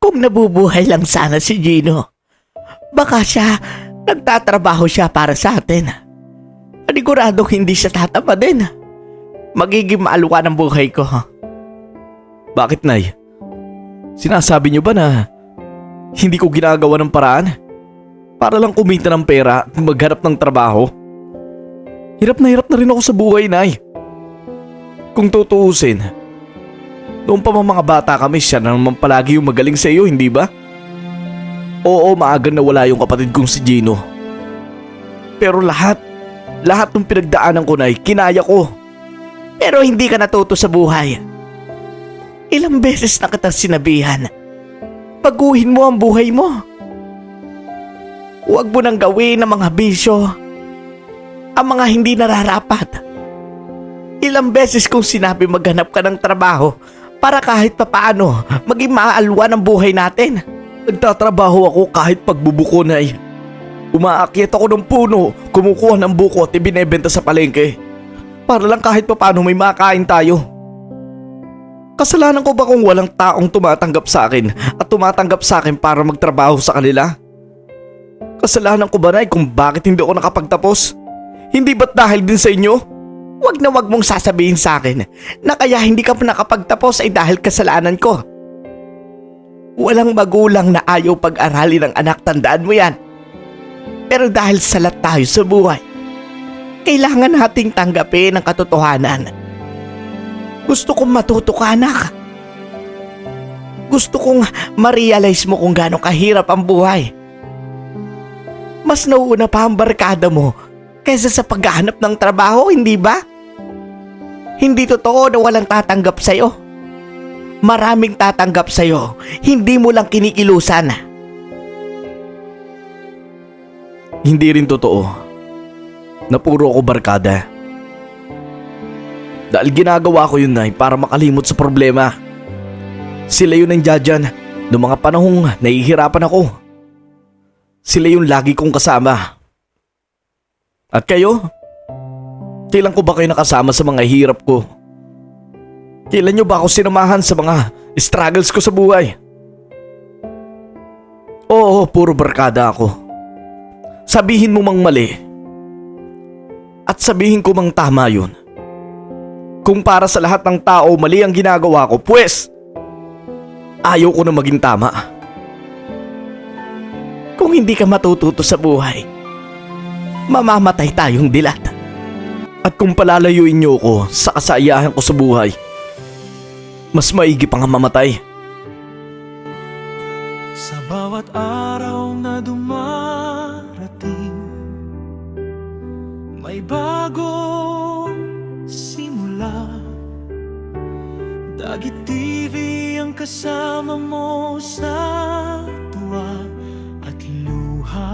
Kung nabubuhay lang sana si Gino, baka nagtatrabaho siya para sa atin. Paniguradong hindi siya tatama din. Magiging maaluwa ng buhay ko. Bakit, Nay? Sinasabi niyo ba na hindi ko ginagawa ng paraan para lang kumita ng pera at maghanap ng trabaho? Hirap na rin ako sa buhay, Nay. Kung tutuusin, noong pa mga bata kami, siya na naman palagi yung magaling sa iyo, hindi ba? Oo, maagang nawala yung kapatid kong si Gino. Pero lahat ng pinagdaanan ko, Nay, kinaya ko. Pero hindi ka natuto sa buhay. Ilang beses na kitang sinabihan, baguhin mo ang buhay mo. Huwag mo nang gawin ang mga bisyo, ang mga hindi nararapat. Ilang beses kong sinabi maghanap ka ng trabaho para kahit papaano maging maaalwa ng buhay natin. Nagtatrabaho ako kahit pagbubuko, Nay. Umaakyat ako ng puno, kumukuha ng buko at ibinebenta sa palengke. Para lang kahit papaano may makain tayo. Kasalanan ko ba kung walang taong tumatanggap sa akin at tumatanggap sa akin para magtrabaho sa kanila? Kasalanan ko ba, Nay, kung bakit hindi ako nakapagtapos? Hindi ba't dahil din sa inyo? Wag mong sasabihin sa akin na kaya hindi ka pa nakapagtapos ay dahil kasalanan ko. Walang magulang na ayaw pag-aralin ng anak, tandaan mo yan. Pero dahil salat tayo sa buhay, kailangan nating tanggapin ang katotohanan. Gusto kong matuto ka, anak. Gusto kong ma-realize mo kung gaano kahirap ang buhay. Mas nauuna pa ang barkada mo kaysa sa paghahanap ng trabaho, hindi ba? Hindi totoo na walang tatanggap sa'yo. Maraming tatanggap sa'yo, hindi mo lang kinikilusan. Hindi rin totoo na puro ako barkada. Dahil ginagawa ko yun, Nay, para makalimot sa problema. Sila yun nandiyan dyan noong mga panahong nahihirapan ako. Sila yung lagi kong kasama. At kayo? Kailan ko ba kayo nakasama sa mga hirap ko? Kailan nyo ba ako sinamahan sa mga struggles ko sa buhay? Oo, puro barkada ako. Sabihin mo mang mali at sabihin ko mang tama yun. Kung para sa lahat ng tao mali ang ginagawa ko, pues ayaw ko na maging tama. Kung hindi ka matututo sa buhay, mamamatay tayong dilat. At kung palalayuin niyo ko sa kasayahan ko sa buhay, mas maigi pa nga mamatay. Sa bawat araw na dumarating, may bagong simula. Dagit TV ang kasama mo sa tuwa at luha.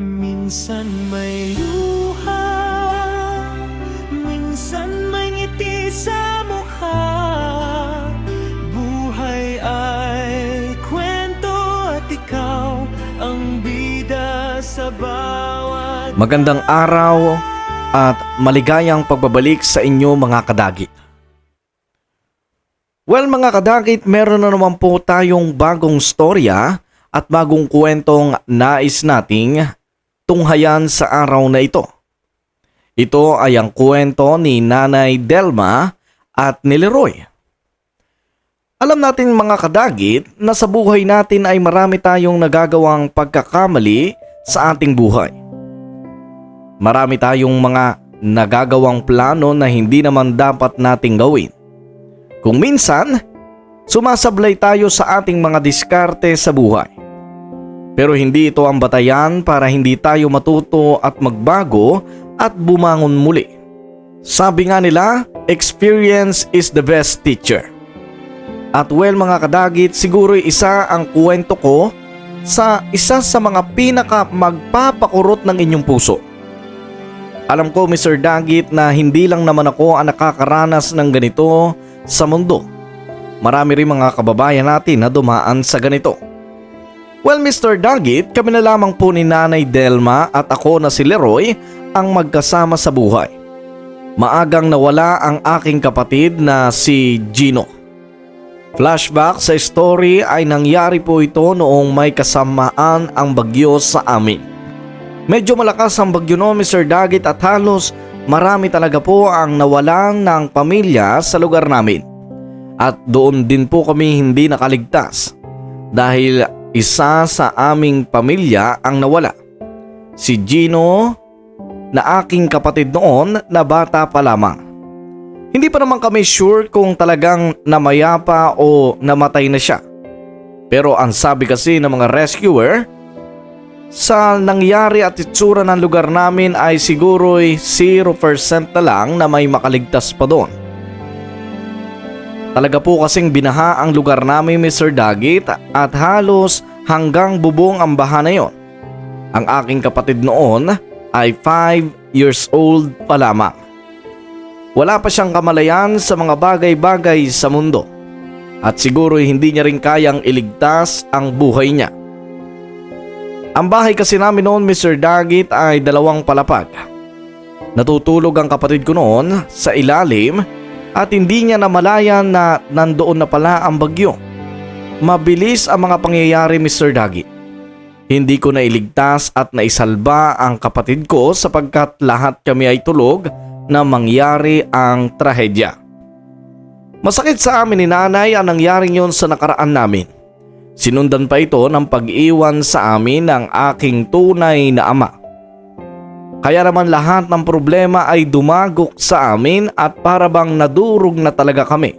Minsan may luha, minsan may ngiti sa mukha. Buhay ay kwento at ikaw ang bida sa bawat. Magandang araw at maligayang pagbabalik sa inyo, mga kadagit. Well, mga kadagit, meron na naman po tayong bagong storya at bagong kwentong nais nating tunghayan sa araw na ito. Ito ay ang kwento ni Nanay Delma at ni Leroy. Alam natin, mga kadagit, na sa buhay natin ay marami tayong nagagawang pagkakamali sa ating buhay. Marami tayong mga nagagawang plano na hindi naman dapat nating gawin. Kung minsan, sumasablay tayo sa ating mga diskarte sa buhay. Pero hindi ito ang batayan para hindi tayo matuto at magbago at bumangon muli. Sabi nga nila, experience is the best teacher. At well, mga kadagit, siguro isa ang kwento ko sa isa sa mga pinaka magpapakurot ng inyong puso. Alam ko, Mr. Dagit, na hindi lang naman ako ang nakakaranas ng ganito sa mundo. Marami rin mga kababayan natin na dumaan sa ganito. Well, Mr. Dagit, kami na lamang po ni Nanay Delma at ako na si Leroy ang magkasama sa buhay. Maagang nawala ang aking kapatid na si Gino. Flashback sa story ay nangyari po ito noong may kasamaan ang bagyo sa amin. Medyo malakas ang bagyo no, Mr. Dagit, at halos marami talaga po ang nawalan ng pamilya sa lugar namin. At doon din po kami hindi nakaligtas dahil isa sa aming pamilya ang nawala. Si Gino na aking kapatid noon na bata pa lamang. Hindi pa naman kami sure kung talagang namayapa o namatay na siya. Pero ang sabi kasi ng mga rescuer, sa nangyari at itsura ng lugar namin ay siguro'y 0% na lang na may makaligtas pa doon. Talaga po kasing binaha ang lugar namin, Mr. Dagit, at halos hanggang bubong ang baha na yon. Ang aking kapatid noon ay 5 years old pa lamang. Wala pa siyang kamalayan sa mga bagay-bagay sa mundo at siguro hindi niya rin kayang iligtas ang buhay niya. Ang bahay kasi namin noon, Mr. Dagit, ay 2 palapag. Natutulog ang kapatid ko noon sa ilalim at hindi niya namalayan na nandoon na pala ang bagyo. Mabilis ang mga pangyayari, Mr. Dagit. Hindi ko nailigtas at naisalba ang kapatid ko sapagkat lahat kami ay tulog na mangyari ang trahedya. Masakit sa amin ni nanay ang nangyaring yon sa nakaraan namin. Sinundan pa ito ng pag-iwan sa amin ng aking tunay na ama. Kaya naman lahat ng problema ay dumagok sa amin at para bang nadurog na talaga kami.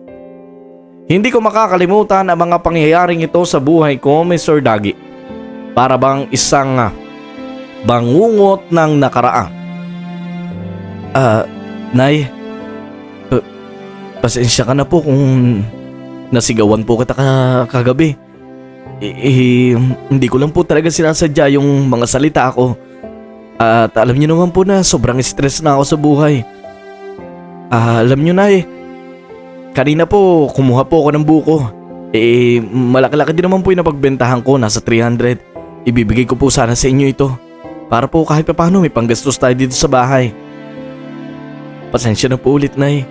Hindi ko makakalimutan ang mga pangyayaring ito sa buhay ko, Mr. Dagi. Para bang isang bangungot ng nakaraan. Nay, pasensya ka na po kung nasigawan po kita kagabi. Hindi ko lang po talaga sinasadya yung mga salita ko. At alam niyo naman po na sobrang stress na ako sa buhay. Alam niyo, Nay, kanina po kumuha po ako ng buko. Malaki-laki din naman po yung napagbentahan ko, nasa 300. Ibibigay ko po sana sa inyo ito para po kahit pa paano may panggastos tayo dito sa bahay. Pasensya na po ulit, Nay.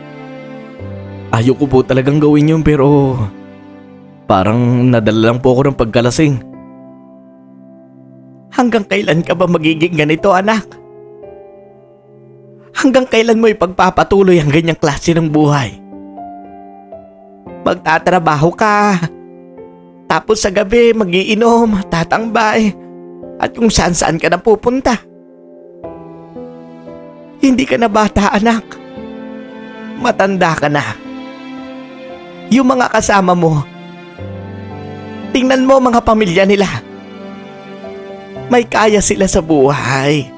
Ayaw ko po talagang gawin yun pero parang nadala lang po ako ng pagkalasing. Hanggang kailan ka ba magiging ganito, anak? Hanggang kailan mo ipagpapatuloy ang ganyang klase ng buhay? Magtatrabaho ka, tapos sa gabi magiinom, tatambay, at kung saan-saan ka na pupunta. Hindi ka na bata, anak. Matanda ka na. Yung mga kasama mo, tingnan mo mga pamilya nila. May kaya sila sa buhay.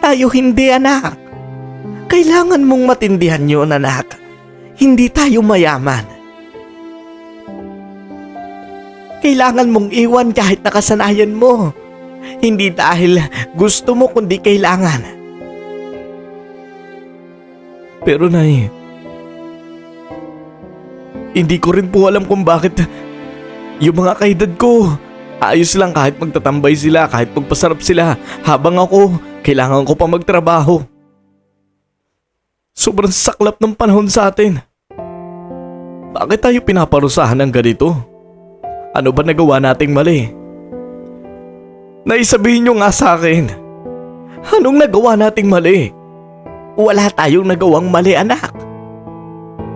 Tayo hindi, anak. Kailangan mong matindihan yun, anak. Hindi tayo mayaman. Kailangan mong iwan kahit nakasanayan mo. Hindi dahil gusto mo kundi kailangan. Pero Nay, hindi ko rin po alam kung bakit yung mga kaedad ko ayos lang kahit magtatambay sila, kahit magpasarap sila, habang ako kailangan ko pa magtrabaho. Sobrang saklap ng panahon sa atin. Bakit tayo pinaparusahan ng ganito? Ano ba nagawa nating mali? Naisabihin nyo nga sa akin, anong nagawa nating mali? Wala tayong nagawang mali, anak.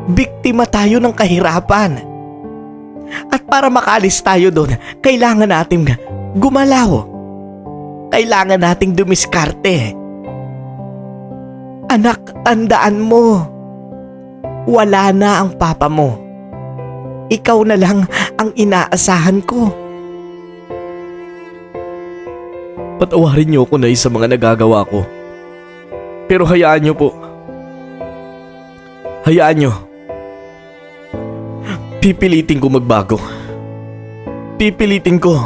Biktima tayo ng kahirapan. At para makalis tayo doon, kailangan nating gumalaw. Kailangan nating dumiskarte. Anak, tandaan mo, wala na ang papa mo. Ikaw na lang ang inaasahan ko. Patawarin niyo ako, Nay, sa mga nagagawa ko. Pero hayaan niyo po. Hayaan niyo. Pipilitin ko magbago. Pipilitin ko.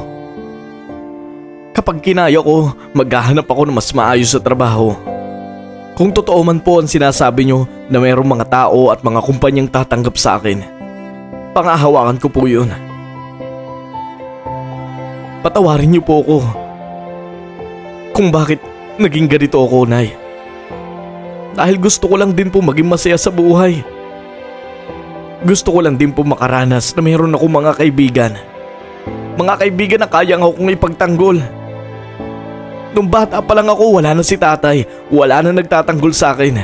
Kapag kinaya ko, maghahanap ako ng mas maayos sa trabaho. Kung totoo man po ang sinasabi niyo na mayroong mga tao at mga kumpanyang tatanggap sa akin, pangahawakan ko po yun. Patawarin niyo po ako kung bakit naging ganito ako, Nay. Dahil gusto ko lang din po maging masaya sa buhay. Gusto ko lang din po makaranas na mayroon akong mga kaibigan. Mga kaibigan na kayang akong ipagtanggol. Nung bata pa lang ako, wala na si tatay. Wala na nagtatanggol sa akin.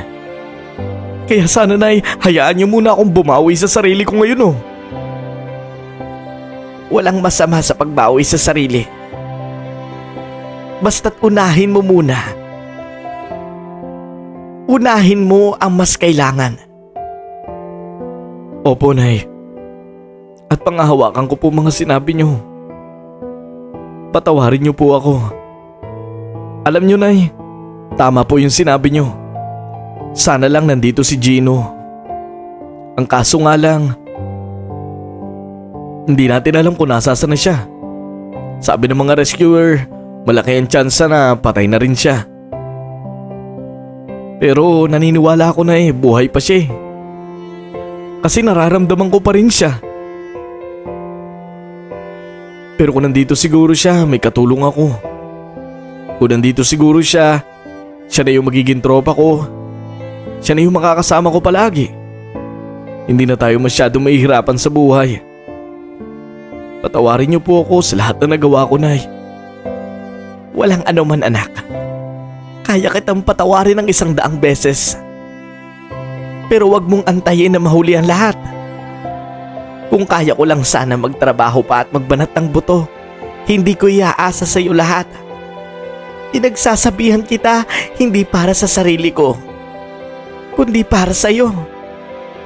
Kaya sana, Nay, hayaan niyo muna akong bumawi sa sarili ko ngayon, oh. Walang masama sa pagbawi sa sarili. Basta't unahin mo muna. Unahin mo ang mas kailangan. Opo, Nay. At pangahawakan ko po mga sinabi niyo. Patawarin niyo po ako. Alam niyo, Nay, tama po yung sinabi niyo. Sana lang nandito si Gino. Ang kaso nga lang, hindi natin alam kung nasaan na siya. Sabi ng mga rescuer, malaki ang tsansa na patay na rin siya. Pero naniniwala ako na buhay pa siya. Kasi nararamdaman ko pa rin siya. Pero kung nandito siguro siya, may katulong ako. Kung nandito siguro siya na yung magiging tropa ko. Siya na yung makakasama ko palagi. Hindi na tayo masyadong mahihirapan sa buhay. Patawarin niyo po ako sa lahat na nagawa ko, Nay. Walang anuman, anak. Kaya kitang patawarin ng 100 beses. Pero wag mong antayin na mahuli ang lahat. Kung kaya ko lang sana magtrabaho pa at magbanat ng buto, hindi ko iaasa sa iyo lahat. Pinagsasabihan kita hindi para sa sarili ko, kundi para sa iyo.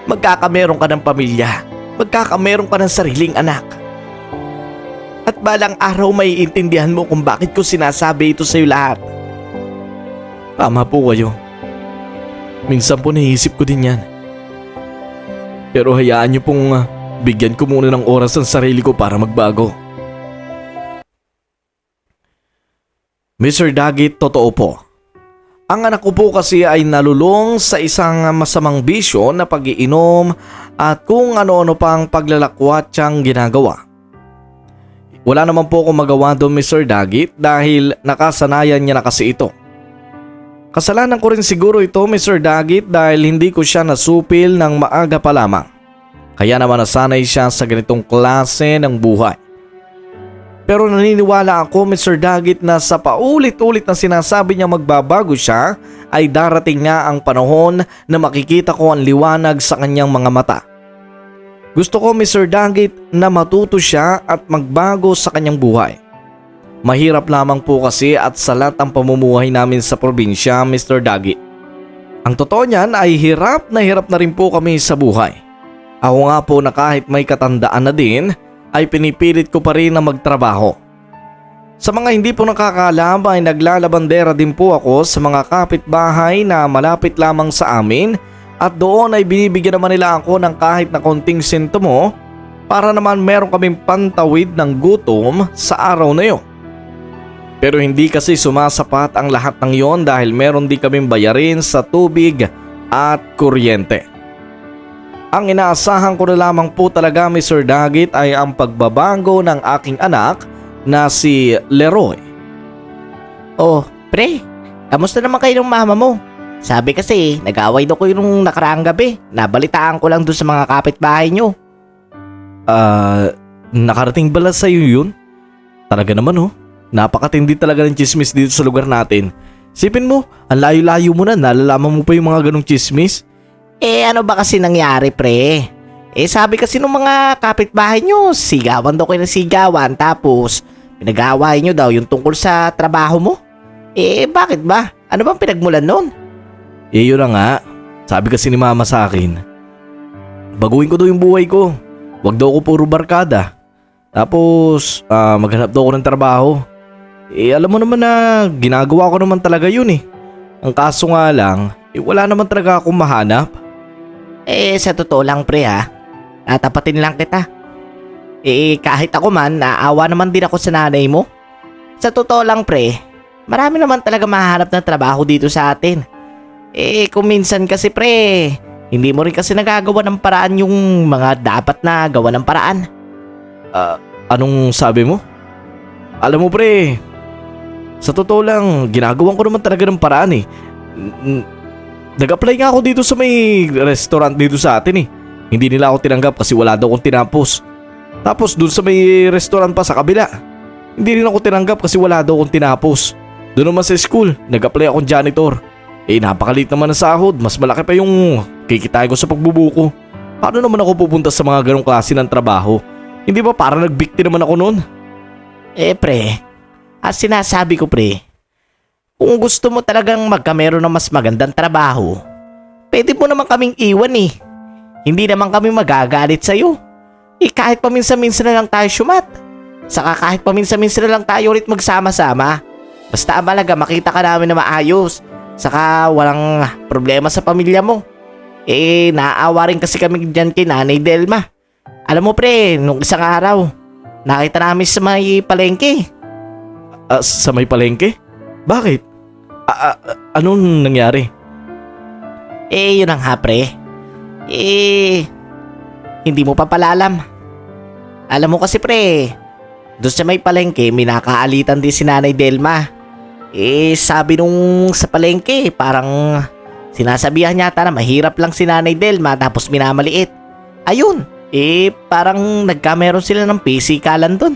Magkakameron ka ng pamilya, magkakameron ka ng sariling anak. At balang araw may intindihan mo kung bakit ko sinasabi ito sa iyo lahat. Tama po kayo. Minsan po naisip ko din yan. Pero hayaan niyo pong bigyan ko muna ng oras ang sarili ko para magbago. Mr. Dagit, totoo po. Ang anak ko po kasi ay nalulong sa isang masamang bisyo na pag-iinom at kung ano-ano pang paglalakwat siyang ginagawa. Wala naman po akong magawa doon, Mr. Dagit, dahil nakasanayan niya na kasi ito. Kasalanan ko rin siguro ito, Mr. Dagit, dahil hindi ko siya nasupil ng maaga pa lamang. Kaya naman nasanay siya sa ganitong klase ng buhay. Pero naniniwala ako, Mr. Dagit, na sa paulit-ulit na sinasabi niya magbabago siya, ay darating nga ang panahon na makikita ko ang liwanag sa kanyang mga mata. Gusto ko, Mr. Dagit, na matuto siya at magbago sa kanyang buhay. Mahirap lamang po kasi at salat ang pamumuhay namin sa probinsya, Mr. Dagit. Ang totoo niyan ay hirap na rin po kami sa buhay. Ako nga po na kahit may katandaan na din, ay pinipilit ko pa rin na magtrabaho. Sa mga hindi po nakakaalam ay naglalabandera din po ako sa mga kapitbahay na malapit lamang sa amin at doon ay binibigyan naman nila ako ng kahit na konting sintomo para naman meron kaming pantawid ng gutom sa araw na yun. Pero hindi kasi sumasapat ang lahat ng yon dahil meron din kaming bayarin sa tubig at kuryente. Ang inaasahan ko na lamang po talaga, Mr. Dagit, ay ang pagbabago ng aking anak na si Leroy. Oh, pre, kamusta naman kayo ng mama mo? Sabi kasi, nag-away daw ko yung nakaraang gabi. Nabalitaan ko lang doon sa mga kapitbahay nyo. Nakarating bala sa'yo yun? Talaga naman oh. Napakatindi talaga ng chismis dito sa lugar natin. Sipin mo, ang layo-layo mo na, nalalaman mo pa yung mga ganong chismis. Ano ba kasi nangyari, pre? Sabi kasi ng mga kapitbahay nyo, sigawan daw kayo ng sigawan, tapos pinag-aaway nyo daw yung tungkol sa trabaho mo. Bakit ba? Ano bang pinagmulan nun? Yun na nga. Sabi kasi ni mama sa akin, baguhin ko daw yung buhay ko. Wag daw ako puro barkada. Tapos, maghanap daw ako ng trabaho. Alam mo naman na ginagawa ko naman talaga yun eh. Ang kaso nga lang, wala naman talaga akong mahanap. Sa totoo lang, pre, tatapatin lang kita. Kahit ako man, naawa naman din ako sa nanay mo. Sa totoo lang, pre, marami naman talaga mahanap na trabaho dito sa atin. Kung minsan kasi, pre, hindi mo rin kasi nagagawa ng paraan yung mga dapat na gawa ng paraan. Anong sabi mo? Alam mo, pre, sa totoo lang, ginagawan ko naman talaga ng paraan eh. Nag-apply nga ako dito sa may restaurant dito sa atin eh. Hindi nila ako tinanggap kasi wala daw akong tinapos. Tapos dun sa may restaurant pa sa kabila, hindi rin ako tinanggap kasi wala daw akong tinapos. Doon naman sa school, nag-apply akong janitor. Napakaliit naman ang sahod, mas malaki pa yung kikitain ko sa pagbubuko. Paano naman ako pupunta sa mga ganong klase ng trabaho? Hindi ba parang nagbikti naman ako noon? Pre, sinasabi ko pre, kung gusto mo talagang magkameron ng mas magandang trabaho, pwede mo naman kaming iwan eh. Hindi naman kami magagalit sa'yo. Kahit paminsan-minsan na lang tayo syumat. Saka kahit paminsan-minsan na lang tayo ulit magsama-sama. Basta amalaga makita ka namin na maayos. Saka walang problema sa pamilya mo. Naaawa rin kasi kami dyan kay Nanay Delma. Alam mo pre, nung isang araw, nakita namin sa may palengke. Sa may palengke? Bakit? Anong nangyari? Yun ang nga pre. Hindi mo pa pala alam. Alam mo kasi pre, doon sa may palengke, may nakaalitan din si Nanay Delma. Sabi nung sa palengke, parang sinasabihan yata na mahirap lang si Nanay Delma tapos minamaliit. Ayun, parang nagkameron sila ng pisikalan doon.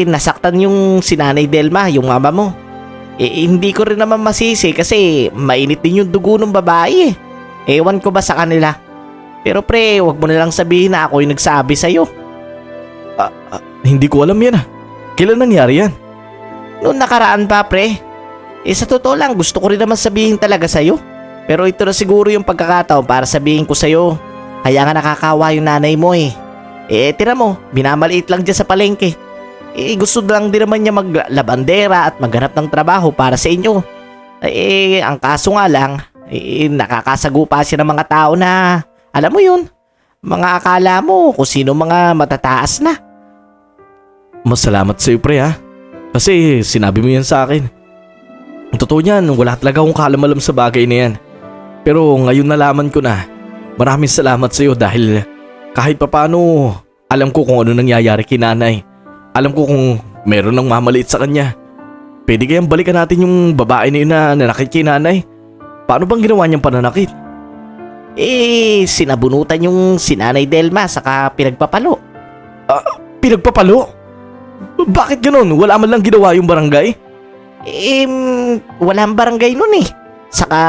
Nasaktan yung si Nanay Delma, yung mama mo. Hindi ko rin naman masisi kasi mainit din yung dugo ng babae. Ewan ko ba sa kanila. Pero pre, wag mo nalang sabihin na ako yung nagsabi sa'yo. Hindi ko alam yan. Kailan nangyari yan? Noon nakaraan pa pre. Sa totoo lang, gusto ko rin naman sabihin talaga sa'yo. Pero ito na siguro yung pagkakataon para sabihin ko sa'yo. Kaya nga nakakawa yung nanay mo eh. Tira mo, binamaliit lang dyan sa palengke. Gusto lang din naman niya maglabandera at maghanap ng trabaho para sa inyo. Ang kaso nga lang, nakakasagupa siya ng mga tao na, alam mo yun, mga akala mo kung sino mga matataas na. Masalamat sa'yo pre ha. Kasi sinabi mo yan sa akin. Ang totoo niyan, wala talaga akong kaalam-alam sa bagay na yan. Pero ngayon nalaman ko na, maraming salamat sa'yo dahil kahit papano alam ko kung ano nangyayari kay nanay. Alam ko kung meron ng mamaliit sa kanya. Pwede kayang balikan natin yung babae na yun na nanakit kay nanay. Paano bang ginawa niyang pananakit? Sinabunutan yung si Nanay Delma saka pinagpapalo. Pinagpapalo? Bakit ganun? Wala man lang ginawa yung barangay? Walang barangay nun eh. Saka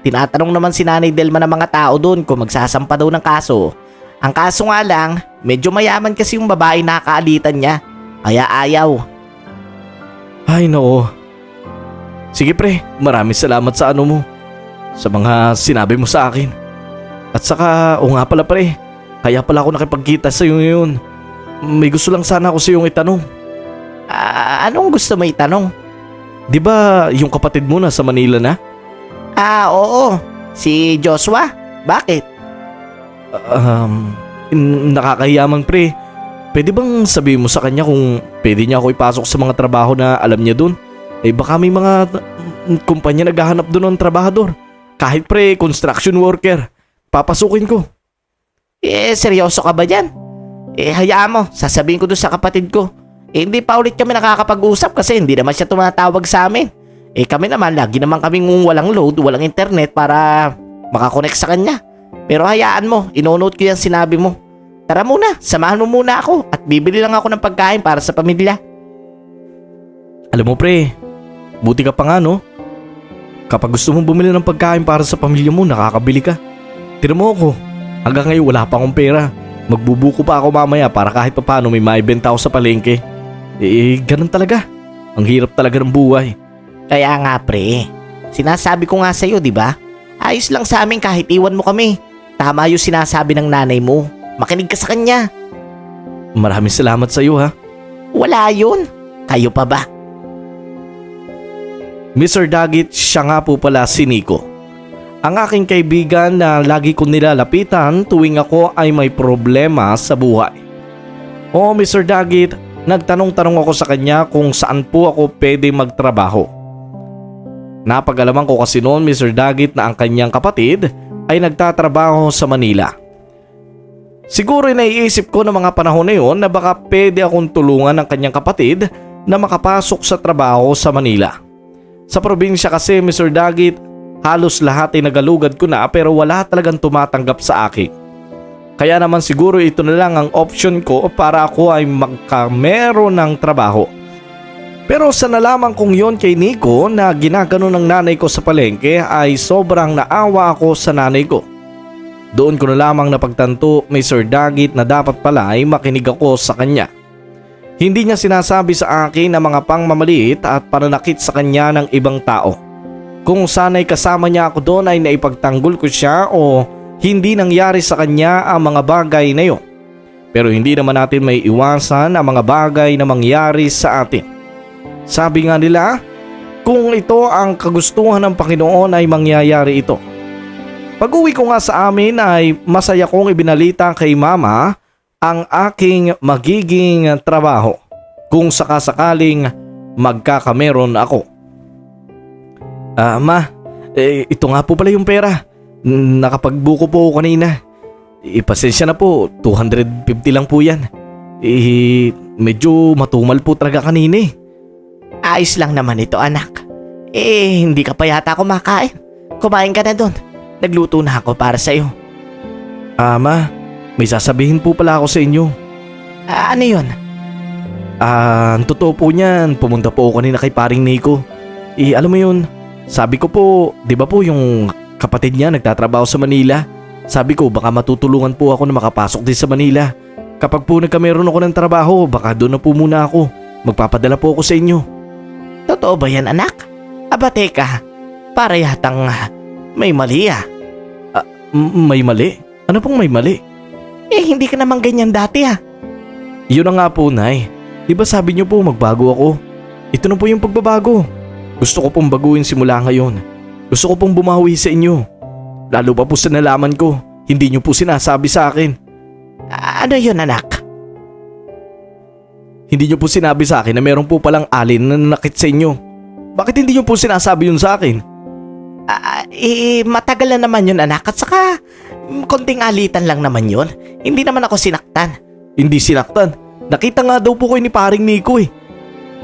tinatanong naman si Nanay Delma ng mga tao doon kung magsasampa daw ng kaso. Ang kaso nga lang, medyo mayaman kasi yung babae na kaalitan niya. Kaya ayaw. Ay noo. Sige pre, maraming salamat sa ano mo. Sa mga sinabi mo sa akin. At saka, o nga pala pre, kaya pala ako nakipagkita sa iyo ngayon. May gusto lang sana ako sa iyong itanong. Anong gusto mo itanong? Di ba yung kapatid mo na sa Manila na? Oo. Si Joshua? Bakit? Nakakahiyaman pre. Pwede bang sabihin mo sa kanya kung pwede niya ako ipasok sa mga trabaho na alam niya dun? Baka may mga kumpanya naghahanap dun ng trabahador. Kahit pre, construction worker. Papasukin ko. Seryoso ka ba dyan? Hayaan mo, sasabihin ko doon sa kapatid ko. Hindi pa ulit kami nakakapag-usap kasi hindi naman siya tumatawag sa amin. Kami naman, lagi naman kaming walang load, walang internet para makakonect sa kanya. Pero hayaan mo, inonote ko yung sinabi mo. Tara muna, samahan mo muna ako at bibili lang ako ng pagkain para sa pamilya. Alam mo pre, buti ka pa nga no? Kapag gusto mong bumili ng pagkain para sa pamilya mo, nakakabili ka. Tira mo ako, hanggang ngayon wala pa akong pera. Magbubuko pa ako mamaya para kahit paano may maibenta ako sa palengke. Ganun talaga. Ang hirap talaga ng buhay. Kaya nga pre, sinasabi ko nga sa'yo, di ba? Ayos lang sa amin kahit iwan mo kami. Tama yung sinasabi ng nanay mo. Makinig ka sa kanya. Maraming salamat sa iyo ha. Wala yun. Kayo pa ba? Mr. Dagit, siya nga po pala si Nico. Ang aking kaibigan na lagi ko nilalapitan tuwing ako ay may problema sa buhay. Oo Mr. Dagit, nagtanong-tanong ako sa kanya kung saan po ako pwede magtrabaho. Napag-alaman ko kasi noon Mr. Dagit na ang kanyang kapatid ay nagtatrabaho sa Manila. Siguro naiisip ko ng mga panahon na yun na baka pwede akong tulungan ng kanyang kapatid na makapasok sa trabaho sa Manila. Sa probinsya kasi Mr. Dagit, halos lahat ay nagalugad ko na pero wala talagang tumatanggap sa akin. Kaya naman siguro ito na lang ang option ko para ako ay magkameron ng trabaho. Pero sa nalaman kong yon kay Nico na ginagano ng nanay ko sa palengke ay sobrang naawa ako sa nanay ko. Doon ko na lamang napagtanto, Mr. Dagit, na dapat pala ay makinig ako sa kanya. Hindi niya sinasabi sa akin ang mga pangmamaliit at pananakit sa kanya ng ibang tao. Kung sana'y kasama niya ako doon ay naipagtanggol ko siya o hindi nangyari sa kanya ang mga bagay na yun. Pero hindi naman natin may iwasan ang mga bagay na mangyari sa atin. Sabi nga nila, kung ito ang kagustuhan ng Panginoon ay mangyayari ito. Pag-uwi ko nga sa amin ay masaya kong ibinalita kay Mama ang aking magiging trabaho kung sakasakaling magkakameron ako. Ma, ito nga po pala yung pera. Nakapagbuko po ako kanina. Pasensya na po, 250 lang po yan. Medyo matumal po talaga kanina eh. Ayos lang naman ito, anak. Hindi ka pa yata kumakain. Kumain ka na doon. Nagluto na ako para sa'yo. Ma, may sasabihin po pala ako sa inyo. Ano yun? Ang totoo po niyan, pumunta po ako kanina kay paring Nico. Alam mo yun, sabi ko po, di ba po yung kapatid niya nagtatrabaho sa Manila? Sabi ko baka matutulungan po ako na makapasok din sa Manila. Kapag po nagkameron ako ng trabaho, baka doon na po muna ako. Magpapadala po ako sa inyo. Totoo ba yan, anak? Aba teka, para yatang may mali ah. May mali? Ano pong may mali? Hindi ka naman ganyan dati ah. Yun na nga po, Nay. Di ba sabi niyo po magbago ako? Ito na po yung pagbabago. Gusto ko pong baguhin simula ngayon. Gusto ko pong bumawi sa inyo. Lalo pa po sa nalaman ko, hindi niyo po sinasabi sa akin. Ano yun, anak? Hindi niyo po sinabi sa akin na meron po palang alin na nanakit sa inyo. Bakit hindi niyo po sinasabi yun sa akin? Matagal na naman yun, anak. At saka, konting alitan lang naman yun. Hindi naman ako sinaktan. Hindi sinaktan. Nakita nga daw po kayo ni paring Nico eh.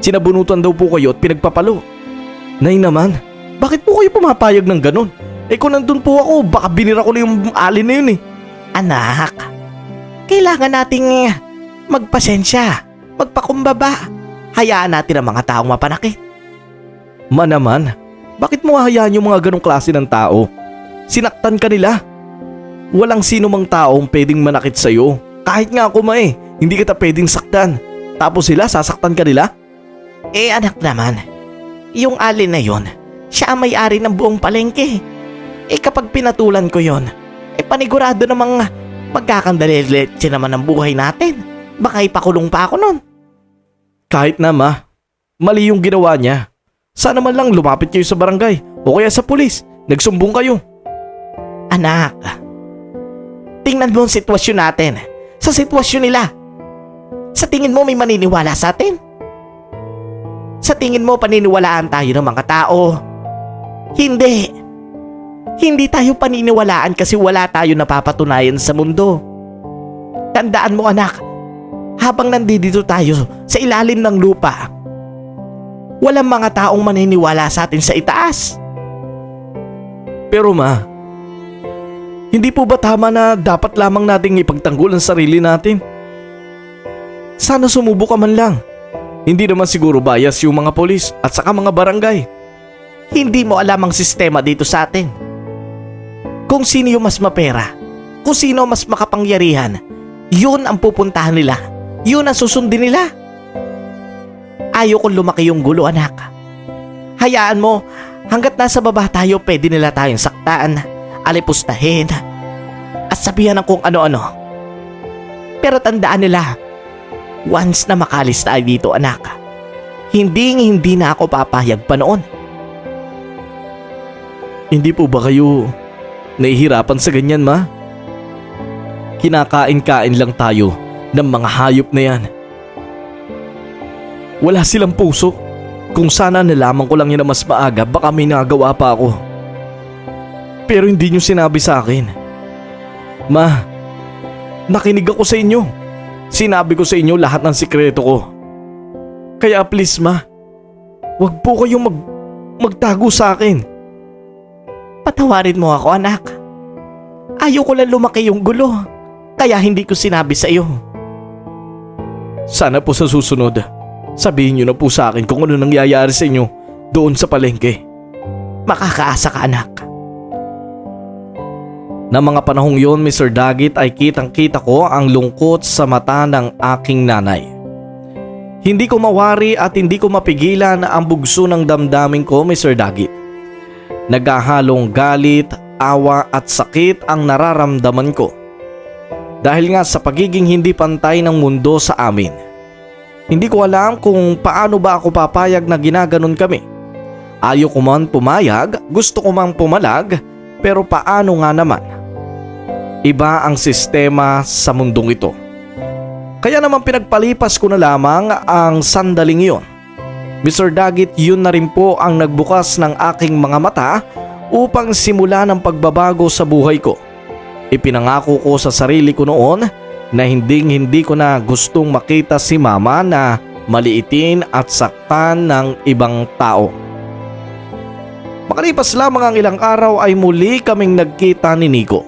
Sinabunutan daw po kayo at pinagpapalo. Nay naman, bakit po kayo pumapayag ng ganun? Kung nandun po ako, baka binira ko na yung alin na yun eh. Anak, kailangan nating magpasensya, magpakumbaba. Hayaan natin ang mga taong mapanakit. Ma naman, bakit mo hahayaan yung mga ganong klase ng tao? Sinaktan ka nila. Walang sino mang taong pwedeng manakit sa'yo. Kahit nga ako hindi kita pwedeng saktan. Tapos sila, sasaktan ka nila? Anak naman, yung alin na yon, siya ang may-ari ng buong palengke. Kapag pinatulan ko yon, panigurado namang magkakandaliletse naman ang buhay natin. Baka ipakulong pa ako nun. Kahit na ma, mali yung ginawa niya. Sana man lang lumapit kayo sa barangay o kaya sa pulis. Nagsumbong kayo. Anak, tingnan mo ang sitwasyon natin sa sitwasyon nila. Sa tingin mo may maniniwala sa atin? Sa tingin mo paniniwalaan tayo ng mga tao? Hindi. Hindi tayo paniniwalaan kasi wala tayo napapatunayan sa mundo. Tandaan mo, anak, habang nandito tayo sa ilalim ng lupa, walang mga taong maniniwala sa atin sa itaas. Pero ma, hindi po ba tama na dapat lamang nating ipagtanggol ang sarili natin? Sana sumubok ka man lang. Hindi naman siguro bias yung mga polis at saka mga barangay. Hindi mo alam ang sistema dito sa atin. Kung sino yung mas mapera, kung sino mas makapangyarihan, yun ang pupuntahan nila. Yun ang susundin nila. Ayaw kong lumaki yung gulo, anak. Hayaan mo, hanggat nasa baba tayo, pwede nila tayong saktaan, alipustahin, at sabihan ng kung ano-ano. Pero tandaan nila, once na makalis tayo dito, anak, hindi na ako papayag pa noon. Hindi po ba kayo nahihirapan sa ganyan, ma? Kinakain-kain lang tayo ng mga hayop na yan. Wala silang puso. Kung sana nalaman ko lang yan na mas maaga, baka may nagawa pa ako. Pero hindi nyo sinabi sa akin. Ma, nakinig ako sa inyo. Sinabi ko sa inyo lahat ng sikreto ko. Kaya please ma, wag po kayong magtago sa akin. Patawarin mo ako, anak. Ayaw ko lang lumaki yung gulo. Kaya hindi ko sinabi sa iyo. Sana po sa susunod, sabihin niyo na po sa akin kung ano nangyayari sa inyo doon sa palengke. Makakaasa ka, anak. Na mga panahong yon, Mr. Dagit, ay kitang-kita ko ang lungkot sa mata ng aking nanay. Hindi ko mawari at hindi ko mapigilan ang bugso ng damdamin ko, Mr. Dagit. Naghahalong galit, awa at sakit ang nararamdaman ko. Dahil nga sa pagiging hindi pantay ng mundo sa amin. Hindi ko alam kung paano ba ako papayag na ginaganon kami. Ayaw ko man pumayag, gusto ko man pumalag, pero paano nga naman? Iba ang sistema sa mundong ito. Kaya naman pinagpalipas ko na lamang ang sandaling iyon. Mr. Dagit, yun na rin po ang nagbukas ng aking mga mata upang simulan ang pagbabago sa buhay ko. Ipinangako ko sa sarili ko noon na hindi ko na gustong makita si mama na maliitin at saktan ng ibang tao. Makalipas lamang ang ilang araw ay muli kaming nagkita ni Nico.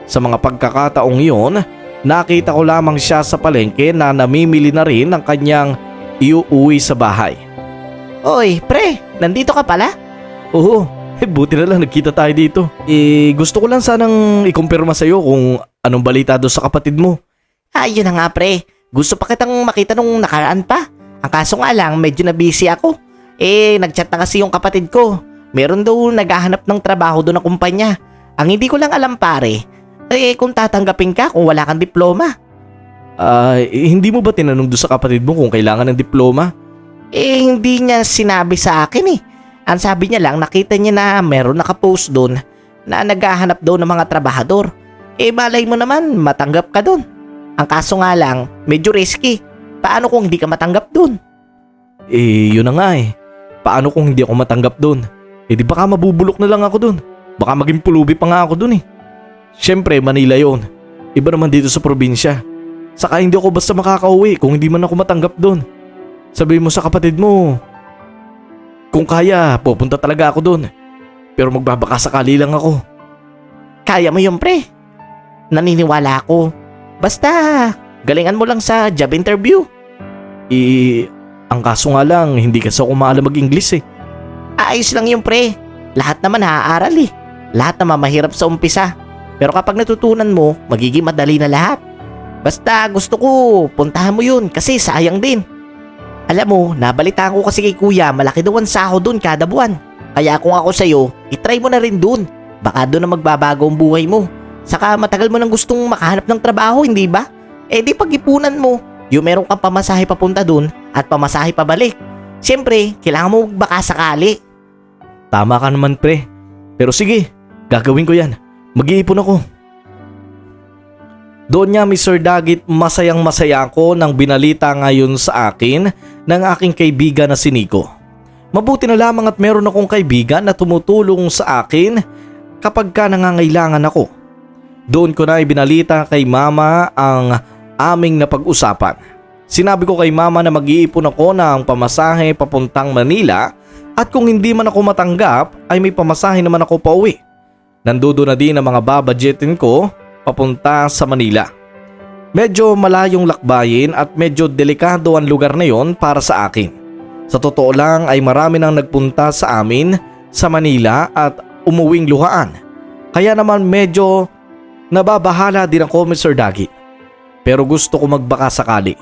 Sa mga pagkakataong iyon, nakita ko lamang siya sa palengke na namimili na rin ng kanyang iuuwi sa bahay. Oy, pre, nandito ka pala? Oo, buti na lang nagkita tayo dito. Gusto ko lang sanang ikumpirma sa'yo kung anong balita doon sa kapatid mo. Ayun na nga, pre. Gusto pa kitang makita nung nakaraan pa. Ang kaso nga lang, medyo na busy ako. Nagchat na kasi yung kapatid ko. Meron daw naghahanap ng trabaho doon na kumpanya. Ang hindi ko lang alam, pare, kung tatanggapin ka kung wala kang diploma. Hindi mo ba tinanong doon sa kapatid mo kung kailangan ng diploma? Hindi niya sinabi sa akin eh. Ang sabi niya lang, nakita niya na meron nakapost doon na naghahanap daw ng mga trabahador. Malay mo naman, matanggap ka doon. Ang kaso nga lang, medyo risky. Paano kung hindi ka matanggap doon? Yun na nga eh. Paano kung hindi ako matanggap doon? Di baka mabubulok na lang ako doon. Baka maging pulubi pa nga ako doon eh. Siyempre, Manila yon. Iba naman dito sa probinsya. Saka hindi ako basta makakauwi kung hindi man ako matanggap doon. Sabihin mo sa kapatid mo, kung kaya, pupunta talaga ako doon. Pero magbabaka sakali lang ako. Kaya mo yun, pre. Naniniwala ako. Basta, galingan mo lang sa job interview. Ang kaso nga lang, hindi kasi ako maalam mag-English eh. Ayos lang yun, pre. Lahat naman naaaral eh. Lahat naman mahirap sa umpisa. Pero kapag natutunan mo, magiging madali na lahat. Basta gusto ko, puntahan mo yun kasi sayang din. Alam mo, nabalitaan ko kasi kay kuya, malaki daw ang sahod doon kada buwan. Kaya kung ako sa'yo, itry mo na rin doon. Baka doon na magbabago ang buhay mo. Saka matagal mo nang gustong makahanap ng trabaho, hindi ba? Di pag-ipunan mo, yung meron kang pamasahe papunta doon at pamasahe pabalik. Siyempre, kailangan mo baka sakali. Tama ka naman, pre. Pero sige, gagawin ko yan. Mag-iipon ako. Doon niya, Mr. Dagit, masayang masaya ako nang binalita ngayon sa akin ng aking kaibigan na si Nico. Mabuti na lamang at meron akong kaibigan na tumutulong sa akin kapag ka nangangailangan ako. Doon ko na ibinalita kay mama ang aming napag-usapan. Sinabi ko kay mama na mag-iipon ako ng pamasahe papuntang Manila at kung hindi man ako matanggap ay may pamasahe naman ako pauwi. Nandoon na din ang mga babadgetin ko papunta sa Manila. Medyo malayong lakbayin at medyo delikado ang lugar na yon para sa akin. Sa totoo lang ay marami nang nagpunta sa amin sa Manila at umuwing luhaan. Kaya naman medyo nababahala din ako, Mr. Dagit. Pero gusto ko magbaka sakali.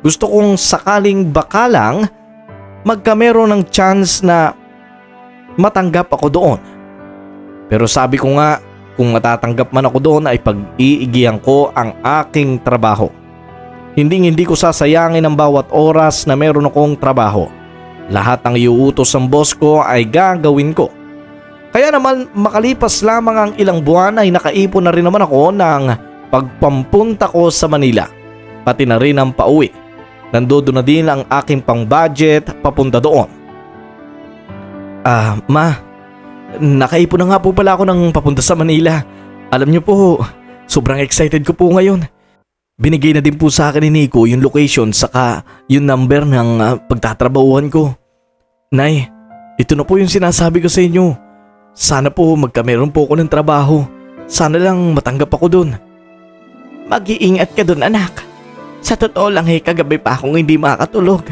Gusto kong sakaling baka lang magkameron ng chance na matanggap ako doon. Pero sabi ko nga, kung matatanggap man ako doon ay pag-iigihan ko ang aking trabaho. Hindi ko sasayangin ang bawat oras na meron akong trabaho. Lahat ng iuutos ng boss ko ay gagawin ko. Kaya naman makalipas lamang ang ilang buwan ay nakaipon na rin naman ako ng pagpampunta ko sa Manila. Pati na rin ang pauwi. Nandoon na din ang aking pang-budget papunta doon. Ma, nakaipon na nga po pala ako ng papunta sa Manila. Alam niyo po, sobrang excited ko po ngayon. Binigay na din po sa akin ni Nico yung location saka yung number ng pagtatrabahuhan ko. Nay, ito na po yung sinasabi ko sa inyo. Sana po magkameron po ako ng trabaho. Sana lang matanggap ako doon. Mag-iingat ka dun, anak. Sa totoo lang kagabi pa akong hindi makatulog.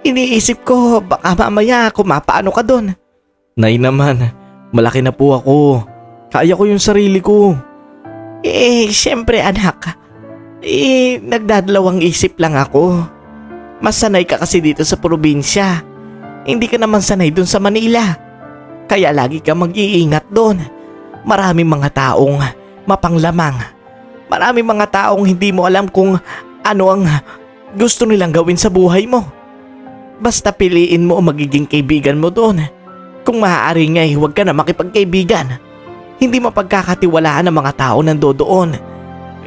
Iniisip ko baka mamaya kumapaano ka dun. Nay naman, malaki na po ako. Kaya ko yung sarili ko. Siyempre anak. Nagdadalawang isip lang ako. Mas sanay ka kasi dito sa probinsya. Hindi ka naman sanay dun sa Manila. Kaya lagi ka mag-iingat dun. Maraming mga taong mapanglamang. Maraming mga taong hindi mo alam kung ano ang gusto nilang gawin sa buhay mo. Basta piliin mo ang magiging kaibigan mo doon. Kung maaari nga huwag ka na makipagkaibigan. Hindi mapagkakatiwalaan ng mga tao nandoon.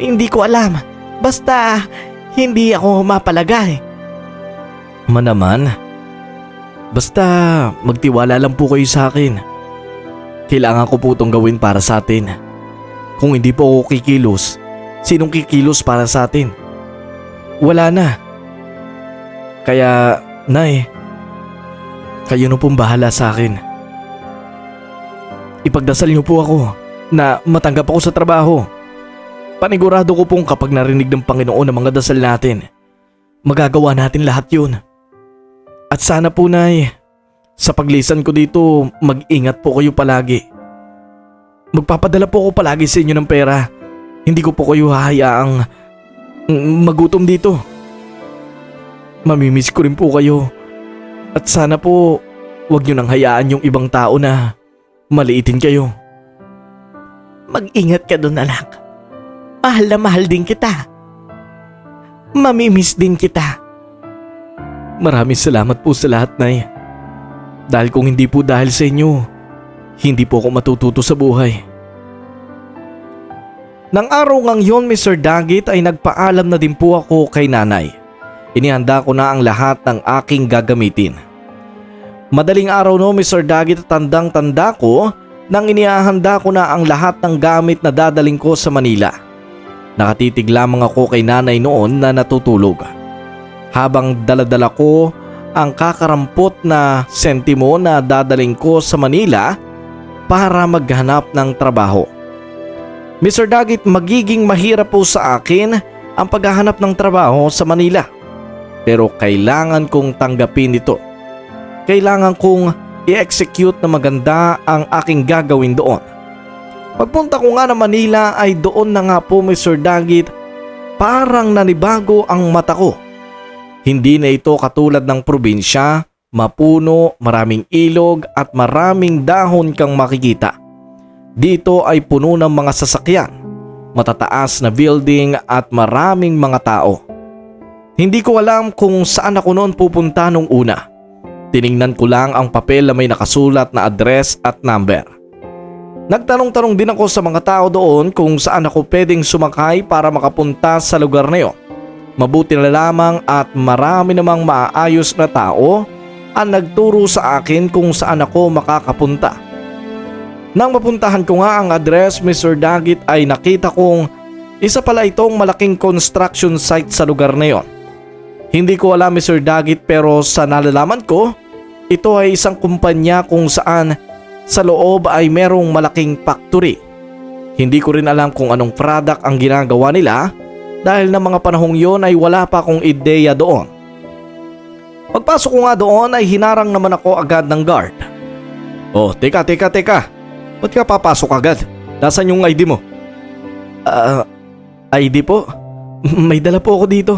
Hindi ko alam. Basta hindi ako mapalagay. Manaman, basta magtiwala lang po kayo sa akin. Kailangan ko po itong gawin para sa atin. Kung hindi po ako kikilos, sinong kikilos para sa atin? Wala na. Kaya, Nay, kayo na pong bahala sa akin. Ipagdasal niyo po ako na matanggap ako sa trabaho. Panigurado ko pong kapag narinig ng Panginoon ang mga dasal natin, magagawa natin lahat yun. At sana po, Nay, sa paglisan ko dito, mag-ingat po kayo palagi. Magpapadala po ako palagi sa inyo ng pera. Hindi ko po kayo hahayaang magutom dito. Mamimiss ko rin po kayo. At sana po, huwag nyo nang hayaan yung ibang tao na maliitin kayo. Mag-ingat ka doon, anak. Mahal na mahal din kita. Mamimiss din kita. Maraming salamat po sa lahat, Nay. Dahil kung hindi po dahil sa inyo, hindi po ako matututo sa buhay. Nang araw ngang yon, Mr. Dagit, ay nagpaalam na din po ako kay Nanay. Inihanda ko na ang lahat ng aking gagamitin. Madaling araw no, Mr. Dagit, tandang-tanda ko nang inihahanda ko na ang lahat ng gamit na dadaling ko sa Manila. Nakatitig lamang ako kay Nanay noon na natutulog. Habang daladala ko ang kakarampot na sentimo na dadaling ko sa Manila para maghanap ng trabaho. Mr. Dagit, magiging mahirap po sa akin ang paghahanap ng trabaho sa Manila. Pero kailangan kong tanggapin ito. Kailangan kong i-execute na maganda ang aking gagawin doon. Pagpunta ko nga na Manila ay doon na nga po, Mr. Dagit, parang nanibago ang mata ko. Hindi na ito katulad ng probinsya, mapuno, maraming ilog at maraming dahon kang makikita. Dito ay puno ng mga sasakyan, matataas na building at maraming mga tao. Hindi ko alam kung saan ako noon pupunta nung una. Tiningnan ko lang ang papel na may nakasulat na address at number. Nagtanong-tanong din ako sa mga tao doon kung saan ako pwedeng sumakay para makapunta sa lugar na yon. Mabuti na lamang at marami namang maayos na tao ang nagturo sa akin kung saan ako makakapunta. Nang mapuntahan ko nga ang address, Mr. Dagit, ay nakita kong isa pala itong malaking construction site sa lugar na yon. Hindi ko alam, Mr. Dagit, pero sa nalalaman ko, ito ay isang kumpanya kung saan sa loob ay merong malaking factory. Hindi ko rin alam kung anong product ang ginagawa nila dahil na mga panahong yon ay wala pa akong ideya doon. Pagpasok ko nga doon ay hinarang naman ako agad ng guard. Oh, teka. Ba't ka papasok agad? Nasaan yung ID mo? ID po? May dala po ako dito.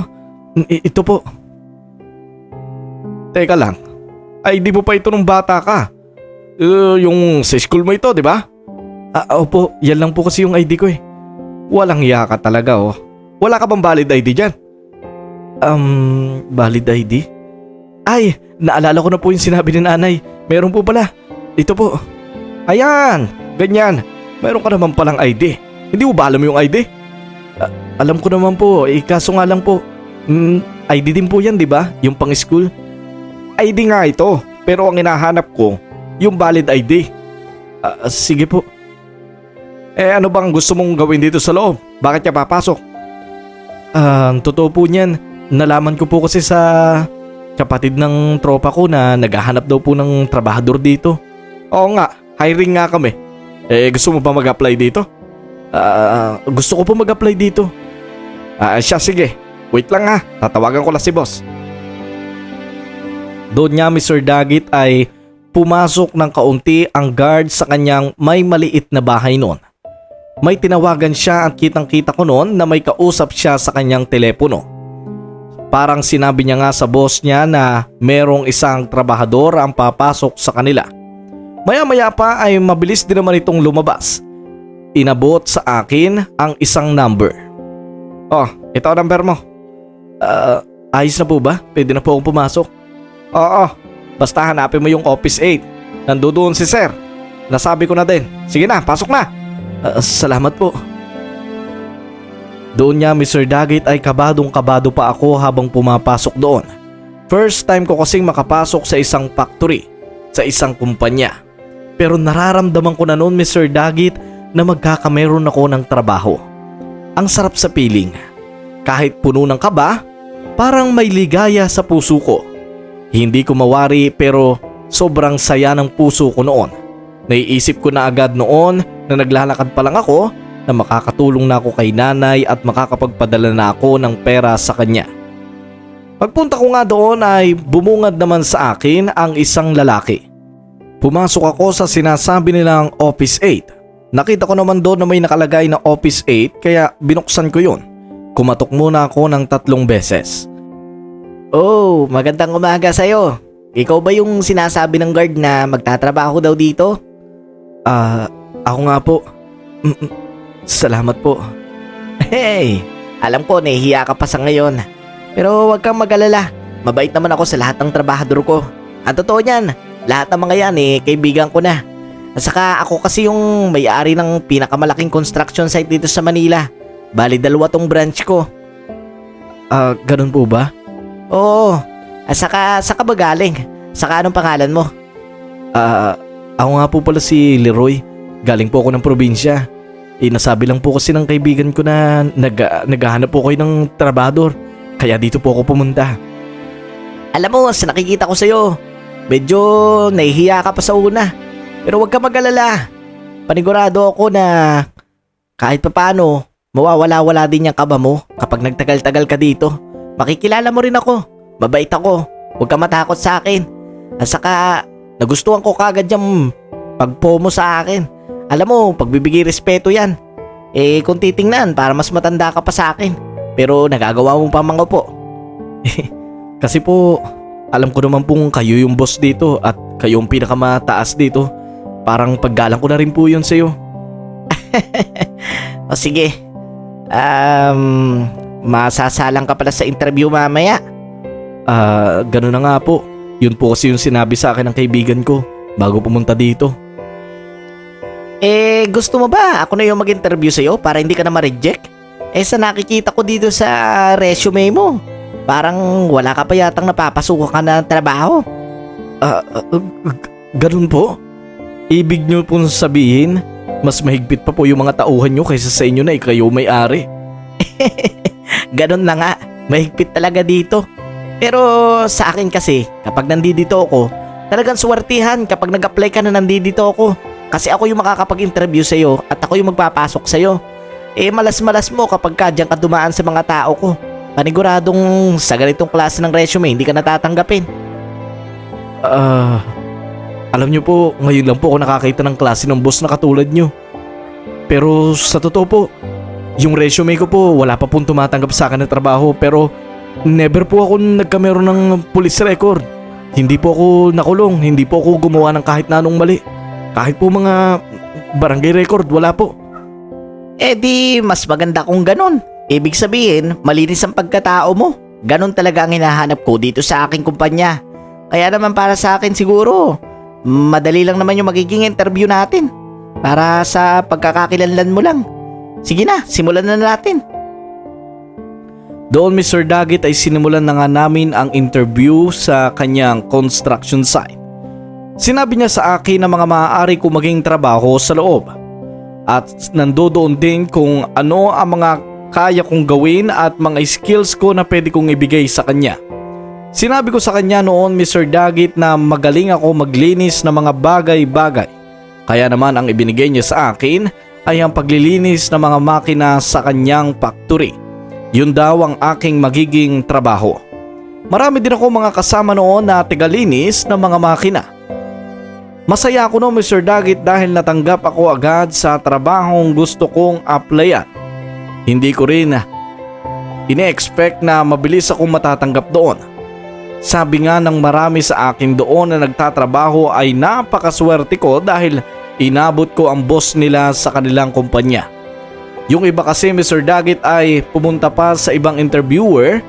Ito po. Teka lang. ID mo pa ito nung bata ka. Yung sa school mo ito, di ba? Opo, yan lang po kasi yung ID ko eh. Walang hiya ka talaga oh. Wala ka bang valid ID dyan? Valid ID? Ay, naalala ko na po yung sinabi ni Nanay. Meron po pala. Ito po. Ayan, ganyan. Meron ka naman palang ID. Hindi mo ba alam yung ID? Alam ko naman po, kaso nga lang po. ID din po yan, di ba? Yung pang-school. ID nga ito, pero ang hinahanap ko, yung valid ID. Sige po. Ano bang gusto mong gawin dito sa loob? Bakit ka papasok? Totoo po niyan. Nalaman ko po kasi sa kapatid ng tropa ko na naghahanap daw po ng trabahador dito. Oo nga, hiring nga kami. Gusto mo ba mag-apply dito? Gusto ko po mag-apply dito. Siya, sige. Wait lang ha, tatawagan ko lang si boss. Doon nga Mr. Dagit ay pumasok ng kaunti ang guard sa kanyang may maliit na bahay noon. May tinawagan siya at kitang-kita ko noon na may kausap siya sa kanyang telepono. Parang sinabi niya nga sa boss niya na merong isang trabahador ang papasok sa kanila. Maya-maya pa ay mabilis din naman itong lumabas. Inabot sa akin ang isang number. Oh, ito ang number mo. Ayos na po ba? Pwede na po akong pumasok? Oo, basta hanapin mo yung Office 8. Nandoon si sir. Nasabi ko na din. Sige na, pasok na. Salamat po. Doon niya Mr. Dagit ay kabadong-kabado pa ako habang pumapasok doon. First time ko kasing makapasok sa isang factory, sa isang kumpanya. Pero nararamdaman ko na noon Mr. Dagit na magkakameron ako ng trabaho. Ang sarap sa piling. Kahit puno ng kaba, parang may ligaya sa puso ko. Hindi ko mawari pero sobrang saya ng puso ko noon. Naiisip ko na agad noon na naglalakad pa lang ako na makakatulong na ako kay nanay at makakapagpadala na ako ng pera sa kanya. Pagpunta ko nga doon ay bumungad naman sa akin ang isang lalaki. Pumasok ako sa sinasabi nilang Office 8. Nakita ko naman doon na may nakalagay na Office 8 kaya binuksan ko yun. Kumatok muna ako ng 3 beses. Oh, magandang umaga sa'yo. Ikaw ba yung sinasabi ng guard na magtatrabaho daw dito? Ako nga po. Salamat po. Hey, alam ko nahihiya ka pa sa ngayon. Pero huwag kang mag-alala. Mabait naman ako sa lahat ng trabahador ko. Ang totoo niyan, lahat ng mga yan kaibigan ko na. At saka ako kasi yung may-ari ng pinakamalaking construction site dito sa Manila. Bali 2 tong branch ko. Ganun po ba? Oo. At saka ba galing? Saka anong pangalan mo? Ako nga po pala si Leroy. Galing po ako ng probinsya. Nasabi lang po kasi ng kaibigan ko na naghahanap po kayo ng trabador. Kaya dito po ako pumunta. Alam mo, sa nakikita ko sa'yo, medyo nahihiya ka pa sa una. Pero huwag ka mag-alala. Panigurado ako na kahit papaano, mawawala-wala din yung kaba mo kapag nagtagal-tagal ka dito. Makikilala mo rin ako. Mabait ako. Huwag ka matakot sa akin. At saka, nagustuhan ko kagad yung pagpo mo sa akin. Alam mo, pagbibigay respeto yan. Kung titingnan, para mas matanda ka pa sa akin. Pero nagagawa mo pa mga upo. Kasi po, alam ko naman pong kayo yung boss dito at kayo yung pinakamataas dito. Parang paggalang ko na rin po yun sa'yo. O sige. Masasalang ka pala sa interview mamaya. Ganun na nga po. Yun po kasi yung sinabi sa akin ng kaibigan ko bago pumunta dito. Gusto mo ba ako na yung mag-interview sa'yo para hindi ka na ma-reject? Sa nakikita ko dito sa resume mo, parang wala ka pa yatang napapasukan ka na trabaho. Ganun po? Ibig nyo pong sabihin, mas mahigpit pa po yung mga tauhan nyo kaysa sa inyo na kayo may-ari. Ganun na nga, mahigpit talaga dito. Pero sa akin kasi, kapag nandito ako, talagang swertihan kapag nag-apply ka na nandito ako. Kasi ako yung makakapag-interview sa'yo at ako yung magpapasok sa'yo. Malas-malas mo kapag diyan ka dumaan sa mga tao ko. Paniguradong sa ganitong klase ng resume hindi ka natatanggapin. Alam nyo po, ngayon lang po ako nakakita ng klase ng boss na katulad nyo. Pero sa totoo po, yung resume ko po wala pa pong tumatanggap sa akin ng trabaho pero never po ako nagkameron ng police record. Hindi po ako nakulong, hindi po ako gumawa ng kahit na anong mali. Kahit po mga barangay record, wala po. Di mas maganda kung ganun. Ibig sabihin, malinis ang pagkatao mo. Ganun talaga ang hinahanap ko dito sa aking kumpanya. Kaya naman para sa akin siguro, madali lang naman yung magiging interview natin. Para sa pagkakakilanlan mo lang. Sige na, simulan na natin. Doon Mr. Dagit ay sinimulan na nga namin ang interview sa kanyang construction site. Sinabi niya sa akin na mga maaari ko maging trabaho sa loob. At nandoon din kung ano ang mga kaya kong gawin at mga skills ko na pwede kong ibigay sa kanya. Sinabi ko sa kanya noon Mr. Dagit na magaling ako maglinis ng mga bagay-bagay. Kaya naman ang ibinigay niya sa akin ay ang paglilinis ng mga makina sa kanyang factory. Yun daw ang aking magiging trabaho. Marami din ako mga kasama noon na tigalinis ng mga makina. Masaya ako noon, Mr. Dagit, dahil natanggap ako agad sa trabahong gusto kong applyan. Hindi ko rin ine-expect na mabilis akong matatanggap doon. Sabi nga ng marami sa akin doon na nagtatrabaho ay napakaswerte ko dahil inabot ko ang boss nila sa kanilang kumpanya. Yung iba kasi, Mr. Dagit, ay pumunta pa sa ibang interviewer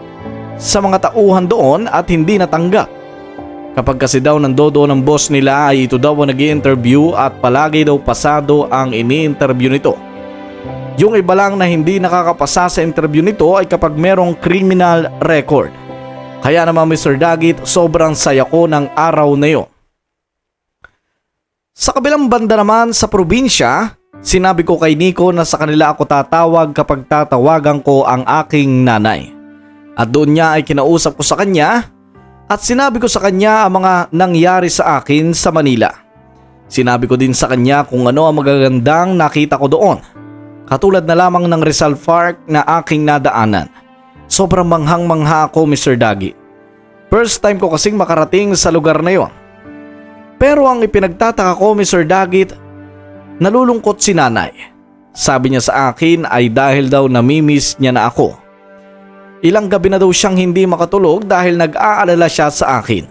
sa mga tauhan doon at hindi natanggap. Kapag kasi daw nandoon ang boss nila ay ito daw ang nag-i-interview at palagi daw pasado ang ini-interview nito. Yung iba lang na hindi nakakapasa sa interview nito ay kapag merong criminal record. Kaya naman, Mr. Dagit, sobrang saya ko ng araw na yun. Sa kabilang banda naman sa probinsya, sinabi ko kay Nico na sa kanila ako tatawag kapag tatawagan ko ang aking nanay. At doon niya ay kinausap ko sa kanya at sinabi ko sa kanya ang mga nangyari sa akin sa Manila. Sinabi ko din sa kanya kung ano ang magagandang nakita ko doon. Katulad na lamang ng Rizal Park na aking nadaanan. Sobrang manghang-mangha ako, Mr. Dagit. First time ko kasing makarating sa lugar na yon. Pero ang ipinagtataka ko, Mr. Dagit, nalulungkot si nanay. Sabi niya sa akin ay dahil daw namimiss niya na ako. Ilang gabi na daw siyang hindi makatulog dahil nag-aalala siya sa akin.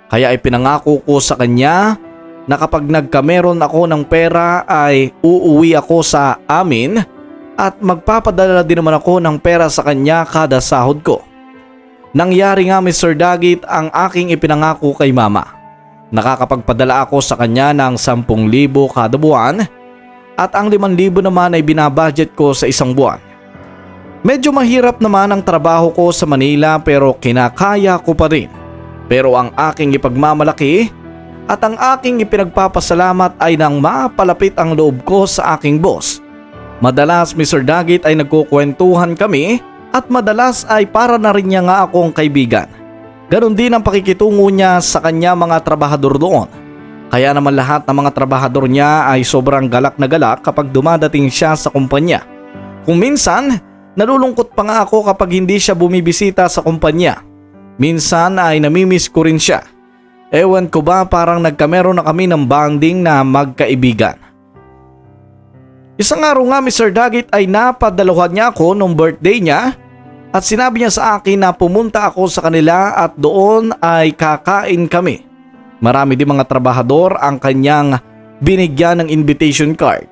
Kaya ipinangako ko sa kanya na kapag nagkameron ako ng pera ay uuwi ako sa amin at magpapadala din naman ako ng pera sa kanya kada sahod ko. Nangyari nga, Mr. Dagit, ang aking ipinangako kay mama. Nakakapagpadala ako sa kanya ng 10,000 kada buwan at ang 5,000 naman ay binabudget ko sa isang buwan. Medyo mahirap naman ang trabaho ko sa Manila pero kinakaya ko pa rin. Pero ang aking ipagmamalaki at ang aking ipinagpapasalamat ay nang mapalapit ang loob ko sa aking boss. Madalas, Mr. Dagit, ay nagkukwentuhan kami at madalas ay para na rin niya nga akong kaibigan. Ganon din ang pakikitungo niya sa kanya mga trabahador doon. Kaya naman lahat ng mga trabahador niya ay sobrang galak na galak kapag dumadating siya sa kumpanya. Kung minsan, nalulungkot pa nga ako kapag hindi siya bumibisita sa kumpanya. Minsan ay namimiss ko rin siya. Ewan ko ba, parang nagkameron na kami ng bonding na magkaibigan. Isang araw nga, Mr. Dagit, ay napadalawan niya ako nung birthday niya at sinabi niya sa akin na pumunta ako sa kanila at doon ay kakain kami. Marami din mga trabahador ang kanyang binigyan ng invitation card.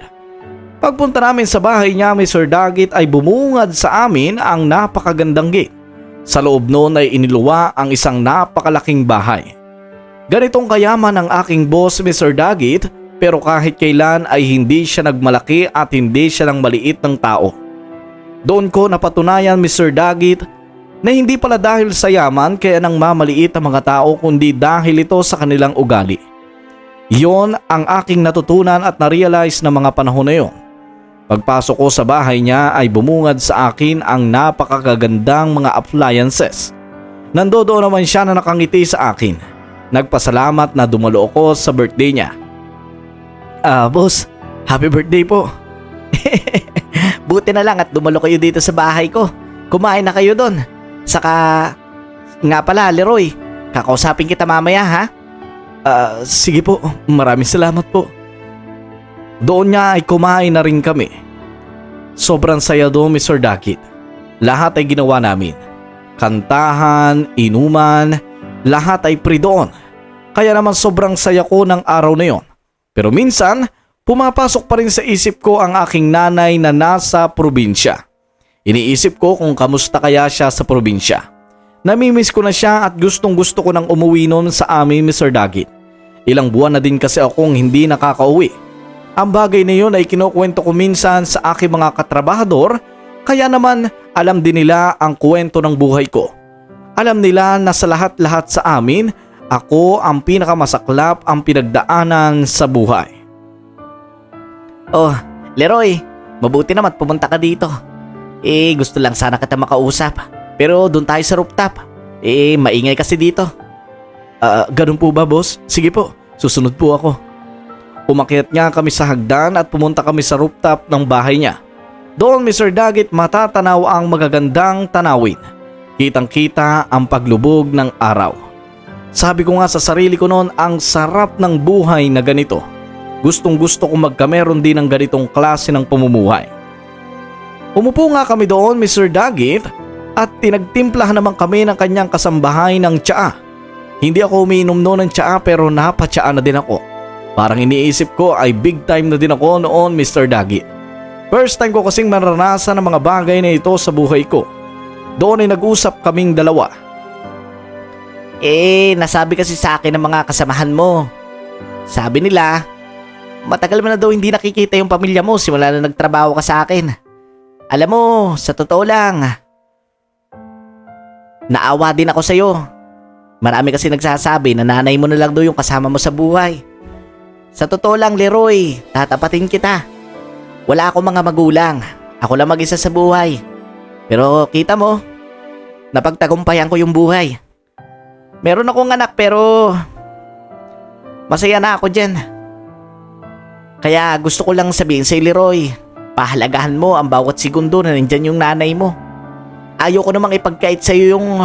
Pagpunta namin sa bahay niya, Mr. Dagit, ay bumungad sa amin ang napakagandang gate. Sa loob noon ay iniluwa ang isang napakalaking bahay. Ganitong kayaman ang aking boss, Mr. Dagit, pero kahit kailan ay hindi siya nagmalaki at hindi siya ng maliit ng tao. Doon ko napatunayan, Mr. Dagit, na hindi pala dahil sa yaman kaya nang mamaliit ang mga tao kundi dahil ito sa kanilang ugali. Iyon ang aking natutunan at na-realize na mga panahon na yon. Pagpasok ko sa bahay niya ay bumungad sa akin ang napakagandang mga appliances. Nandoon naman siya na nakangiti sa akin. Nagpasalamat na dumalo ako sa birthday niya. Boss, happy birthday po. Buti na lang at dumalo kayo dito sa bahay ko. Kumain na kayo doon. Saka, nga pala, Leroy, kakausapin kita mamaya, ha? Sige po, maraming salamat po. Doon niya ay kumain na rin kami. Sobrang saya doon, Mr. Dagit. Lahat ay ginawa namin. Kantahan, inuman, lahat ay free doon. Kaya naman sobrang saya ko ng araw na yon. Pero minsan, pumapasok pa rin sa isip ko ang aking nanay na nasa probinsya. Iniisip ko kung kamusta kaya siya sa probinsya. Namimiss ko na siya at gustong gusto ko nang umuwi noon sa amin, Mr. Dagit. Ilang buwan na din kasi akong hindi nakakauwi. Ang bagay na yun ay kinukwento ko minsan sa aking mga katrabahador, kaya naman alam din nila ang kwento ng buhay ko. Alam nila na sa lahat-lahat sa amin, ako ang pinakamasaklap ang pinagdaanan sa buhay. Oh, Leroy, mabuti naman pumunta ka dito. Gusto lang sana kita makausap. Pero doon tayo sa rooftop. Maingay kasi dito. Ganun po ba, boss? Sige po, susunod po ako. Umakyat nga kami sa hagdan at pumunta kami sa rooftop ng bahay niya. Doon, Mr. Dagit, matatanaw ang magagandang tanawin. Kitang-kita ang paglubog ng araw. Sabi ko nga sa sarili ko noon, ang sarap ng buhay na ganito. Gustong-gusto ko magkameron din ng ganitong klase ng pamumuhay. Umupo nga kami doon, Mr. Dagit, at tinagtimplahan naman kami ng kanyang kasambahay ng tsaa. Hindi ako umiinom noon ng tsaa pero napatsaa na din ako. Parang iniisip ko ay big time na din ako noon, Mr. Dagit. First time ko kasing maranasan ang mga bagay na ito sa buhay ko. Doon ay nag-usap kaming dalawa. Nasabi kasi sa akin ng mga kasamahan mo. Sabi nila, matagal mo na daw hindi nakikita yung pamilya mo simula na nagtrabaho ka sa akin. Alam mo, sa totoo lang, naawa din ako sa'yo. Marami kasi nagsasabi na nanay mo na lang daw yung kasama mo sa buhay. Sa totoo lang, Leroy, tatapatin kita. Wala akong mga magulang. Ako lang mag-isa sa buhay. Pero kita mo, napagtagumpayan ko yung buhay. Meron akong anak pero masaya na ako dyan. Kaya gusto ko lang sabihin sa'yo, Leroy, pahalagahan mo ang bawat segundo na nandyan yung nanay mo. Ayoko namang ipagkait sa'yo yung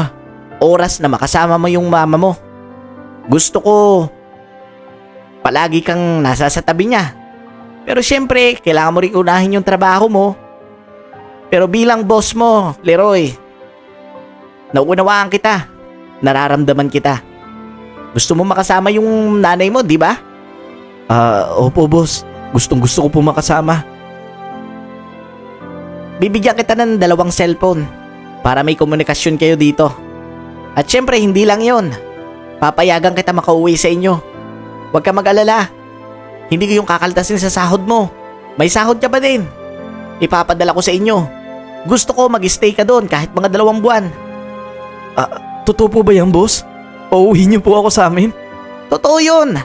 oras na makasama mo yung mama mo. Gusto ko palagi kang nasa sa tabi niya. Pero syempre, kailangan mo rin unahin yung trabaho mo. Pero bilang boss mo, Leroy, nauunawaan kita. Nararamdaman kita. Gusto mo makasama yung nanay mo, di ba? Opo boss. Gustong-gusto ko po makasama. Bibigyan kita ng 2 cellphone para may komunikasyon kayo dito. At syempre, hindi lang yon. Papayagan kita makauwi sa inyo. Huwag ka mag-alala. Hindi ko yung kakaltasin sa sahod mo. May sahod ka pa din. Ipapadala ko sa inyo. Gusto ko mag-stay ka doon kahit mga 2 buwan. Totoo po ba yan, boss? Pauuwi niyo po ako sa amin? Totoo yun.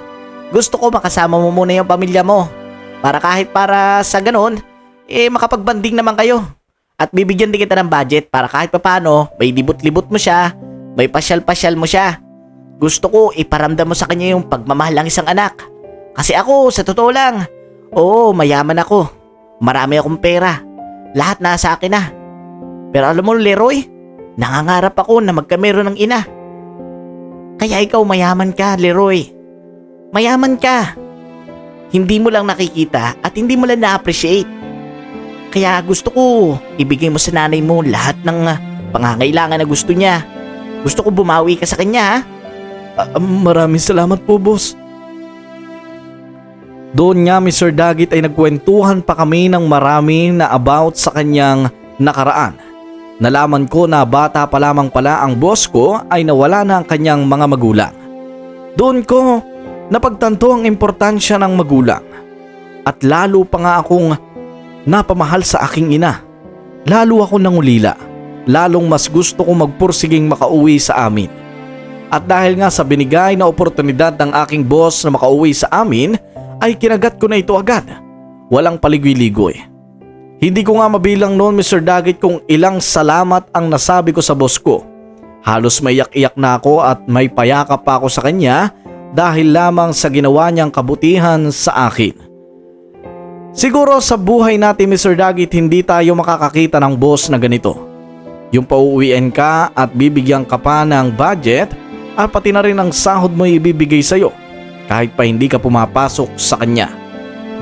Gusto ko makasama mo muna yung pamilya mo. Para kahit para sa ganon, makapagbanding naman kayo. At bibigyan din kita ng budget para kahit papano, may libot-libot mo siya, may pasyal-pasyal mo siya. Gusto ko iparamdam mo sa kanya yung pagmamahal ng isang anak. Kasi ako, sa totoo lang, mayaman ako. Marami akong pera. Lahat nasa akin na. Pero alam mo, Leroy, nangangarap ako na magkameron ng ina. Kaya ikaw mayaman ka, Leroy. Mayaman ka. Hindi mo lang nakikita at hindi mo lang na-appreciate. Kaya gusto ko ibigay mo sa nanay mo lahat ng pangangailangan na gusto niya. Gusto ko bumawi ka sa kanya, ha? Maraming salamat po, boss. Doon nga, Mr. Dagit, ay nagkwentuhan pa kami ng marami na about sa kanyang nakaraan. Nalaman ko na bata pa lamang pala ang boss ko ay nawala na ang kanyang mga magulang. Doon ko napagtanto ang importansya ng magulang. At lalo pa nga akong napamahal sa aking ina. Lalo ako nangulila. Lalong mas gusto ko magpursiging makauwi sa amin. At dahil nga sa binigay na oportunidad ng aking boss na makauwi sa amin, ay kinagat ko na ito agad. Walang paligoy-ligoy. Hindi ko nga mabilang noon, Mr. Dagit, kung ilang salamat ang nasabi ko sa boss ko. Halos maiyak-iyak na ako at may payakap pa ako sa kanya dahil lamang sa ginawa niyang kabutihan sa akin. Siguro sa buhay natin, Mr. Dagit, hindi tayo makakakita ng boss na ganito. Yung pauuwian ka at bibigyan ka pa ng budget at pati na rin ang sahod mo ibibigay sa'yo kahit pa hindi ka pumapasok sa kanya.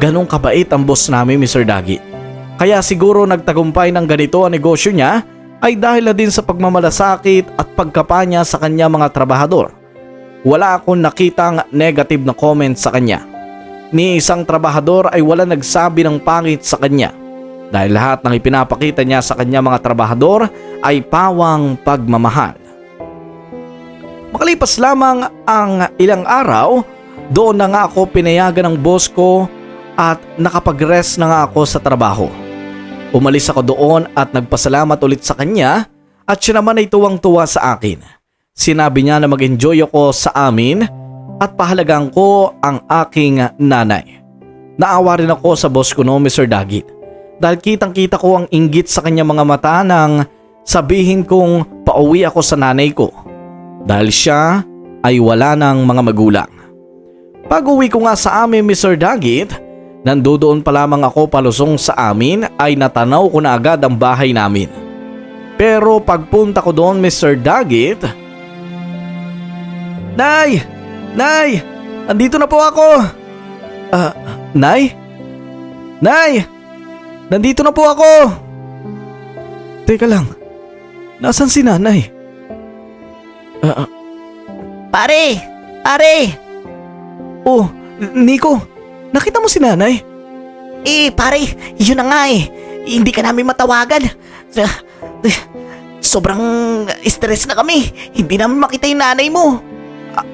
Ganong kabait ang boss namin, Mr. Dagit. Kaya siguro nagtagumpay ng ganito ang negosyo niya ay dahil na din sa pagmamalasakit at pagkapa niya sa kanya mga trabahador. Wala akong nakitang negative na comment sa kanya. Ni isang trabahador ay wala nagsabi ng pangit sa kanya dahil lahat ng ipinapakita niya sa kanya mga trabahador ay pawang pagmamahal. Makalipas lamang ang ilang araw, doon na nga ako pinayagan ng boss ko at nakapag-rest na nga ako sa trabaho. Umalis ako doon at nagpasalamat ulit sa kanya at siya naman ay tuwang-tuwa sa akin. Sinabi niya na mag-enjoy ako sa amin at pahalagaan ko ang aking nanay. Naawa rin ako sa boss ko no, Mr. Dagit. Dahil kitang-kita ko ang inggit sa kanya mga mata nang sabihin kong pauwi ako sa nanay ko. Dahil siya ay wala ng mga magulang. Pag-uwi ko nga sa amin, Mr. Dagit, nandoon pa lamang ako palusong sa amin ay natanaw ko na agad ang bahay namin. Pero pagpunta ko doon, Mr. Dagit... Nay! Nay! Andito na po ako! Nay? Nay! Nandito na po ako! Teka lang, nasan si nanay? Pare! Pare! Oh, Nico, nakita mo si nanay? Pare, yun na nga eh. Hindi ka namin matawagan. Sobrang stress na kami. Hindi namin makita yung nanay mo.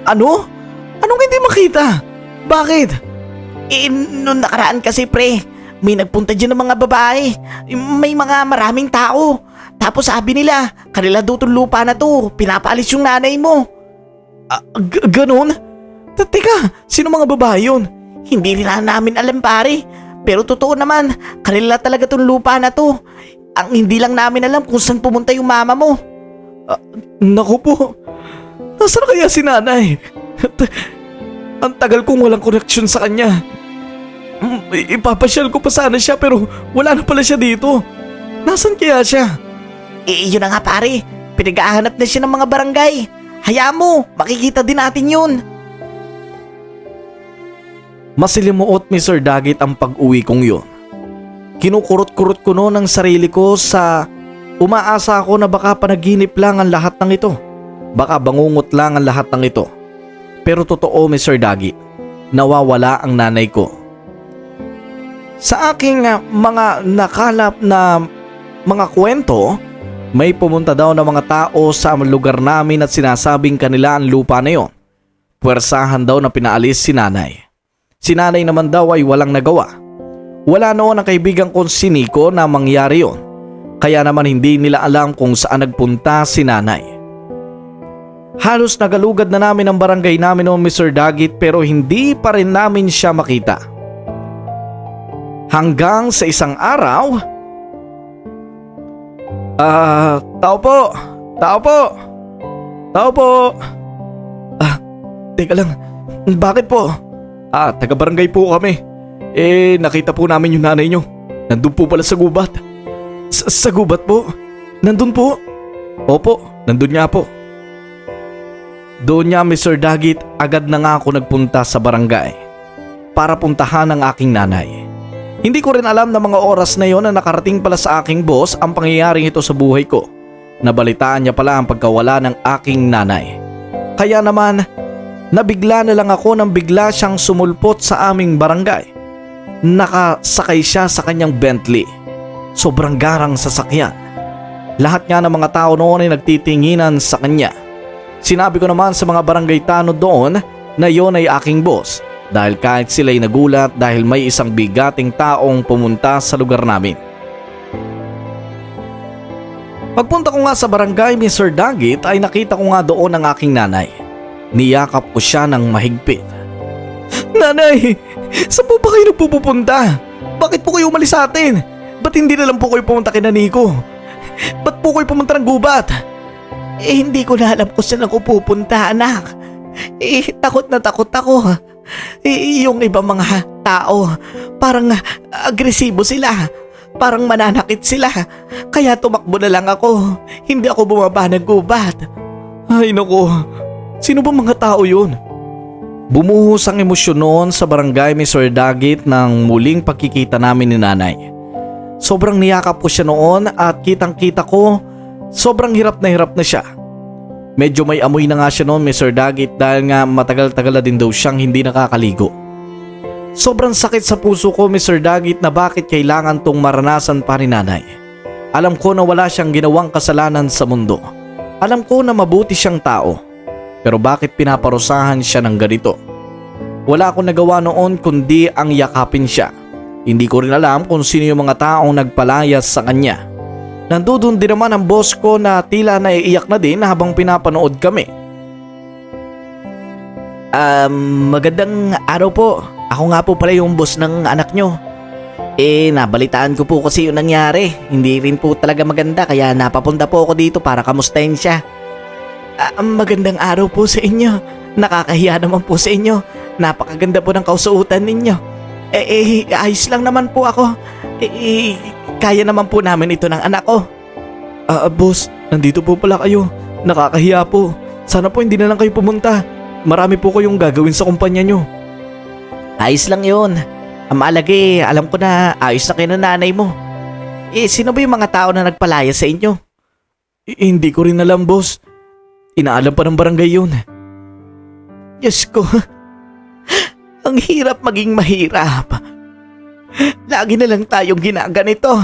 Ano? Anong hindi makita? Bakit? Noong nakaraan kasi pre, may nagpunta dyan ng mga babae. May mga maraming tao. Tapos sabi nila, kanila daw tong lupa na to. Pinapaalis yung nanay mo. Ganon? Teka, sino mga babae yun? Hindi rin namin alam pare. Pero totoo naman, kanila talaga tong lupa na to. Ang hindi lang namin alam kung saan pumunta yung mama mo. Naku po, nasaan na kaya si nanay? Ang tagal kong walang koneksyon sa kanya. Ipapasyal ko pa sana siya pero wala na pala siya dito. Nasaan kaya siya? Yun na nga pare, pinag-ahanap na siya ng mga barangay. Hayaan mo, makikita din natin yun. Masilimuot, Mr. Dagit, ang pag-uwi kong yun. Kinukurot-kurot ko noon ang sarili ko sa umaasa ako na baka panaginip lang ang lahat ng ito. Baka bangungot lang ang lahat ng ito. Pero totoo, Mr. Dagit, nawawala ang nanay ko. Sa aking mga nakalap na mga kwento, may pumunta daw na mga tao sa lugar namin at sinasabing kanila ang lupa na yon. Puwersahan daw na pinaalis si nanay. Si nanay naman daw ay walang nagawa. Wala noon ang kaibigan kong si Nico na mangyari yon. Kaya naman hindi nila alam kung saan nagpunta si nanay. Halos nagalugad na namin ang barangay namin noon, Mr. Dagit, pero hindi pa rin namin siya makita. Hanggang sa isang araw... Tao po! Tao po! Tao po! Teka lang, bakit po? Taga-barangay po kami. Nakita po namin yung nanay nyo. Nandun po pala sa gubat. Sa gubat po? Nandun po? Opo, nandun nga po. Doon niya, Mr. Dagit, agad na nga ako nagpunta sa barangay para puntahan ang aking nanay. Hindi ko rin alam na mga oras na yon na nakarating pala sa aking boss ang pangyayaring ito sa buhay ko. Nabalitaan niya pala ang pagkawala ng aking nanay. Kaya naman, nabigla na lang ako nang bigla siyang sumulpot sa aming barangay. Nakasakay siya sa kanyang Bentley. Sobrang garang sasakyan. Lahat nga ng mga tao noon ay nagtitinginan sa kanya. Sinabi ko naman sa mga barangay tanod doon na yon ay aking boss. Dahil kahit sila'y nagulat dahil may isang bigating taong pumunta sa lugar namin. Pagpunta ko nga sa barangay, Mr. Dagit, ay nakita ko nga doon ang aking nanay. Niyakap ko siya ng mahigpit. Nanay, saan po ba kayo nagpupunta? Bakit po kayo umalis sa atin? Ba't hindi na lang po kayo pumunta kina Nico? Ba't po kayo pumunta ng gubat? Hindi ko na alam kung saan ako pupunta, anak. Takot na takot ako. Yung ibang mga tao, parang agresibo sila. Parang mananakit sila. Kaya tumakbo na lang ako. Hindi ako bumaba ng gubat. Ay naku, sino ba mga tao yun? Bumuhos ang emosyon noon sa barangay, Mr. Dagit, nang muling pagkikita namin ni nanay. Sobrang niyakap ko siya noon at kitang-kita ko sobrang hirap na siya. Medyo may amoy na nga siya noon, Mr. Dagit, dahil nga matagal-tagal na din daw siyang hindi nakakaligo. Sobrang sakit sa puso ko, Mr. Dagit, na bakit kailangan tong maranasan pa ni nanay. Alam ko na wala siyang ginawang kasalanan sa mundo. Alam ko na mabuti siyang tao. Pero bakit pinaparusahan siya ng ganito? Wala akong nagawa noon kundi ang yakapin siya. Hindi ko rin alam kung sino yung mga taong nagpalayas sa kanya. Nandudun din naman ang boss ko na tila naiiyak na din habang pinapanood kami. Magandang araw po. Ako nga po pala yung boss ng anak nyo. Nabalitaan ko po kasi yung nangyari. Hindi rin po talaga maganda kaya napapunta po ako dito para kamustahin siya. Magandang araw po sa inyo. Nakakahiya naman po sa inyo. Napakaganda po ng kausuotan ninyo. Ayos lang naman po ako. Kaya naman po namin ito ng anak ko. Boss, nandito po pala kayo. Nakakahiya po. Sana po hindi na lang kayo pumunta. Marami po kayong gagawin sa kumpanya nyo. Ayos lang yun. Ang malagi, alam ko na ayos na kayo ng nanay mo. Sino ba yung mga tao na nagpalaya sa inyo? Hindi ko rin alam, boss. Inaalam pa ng barangay yun. Diyos ko, ang hirap maging mahirap. Lagi na lang tayong ginaganito.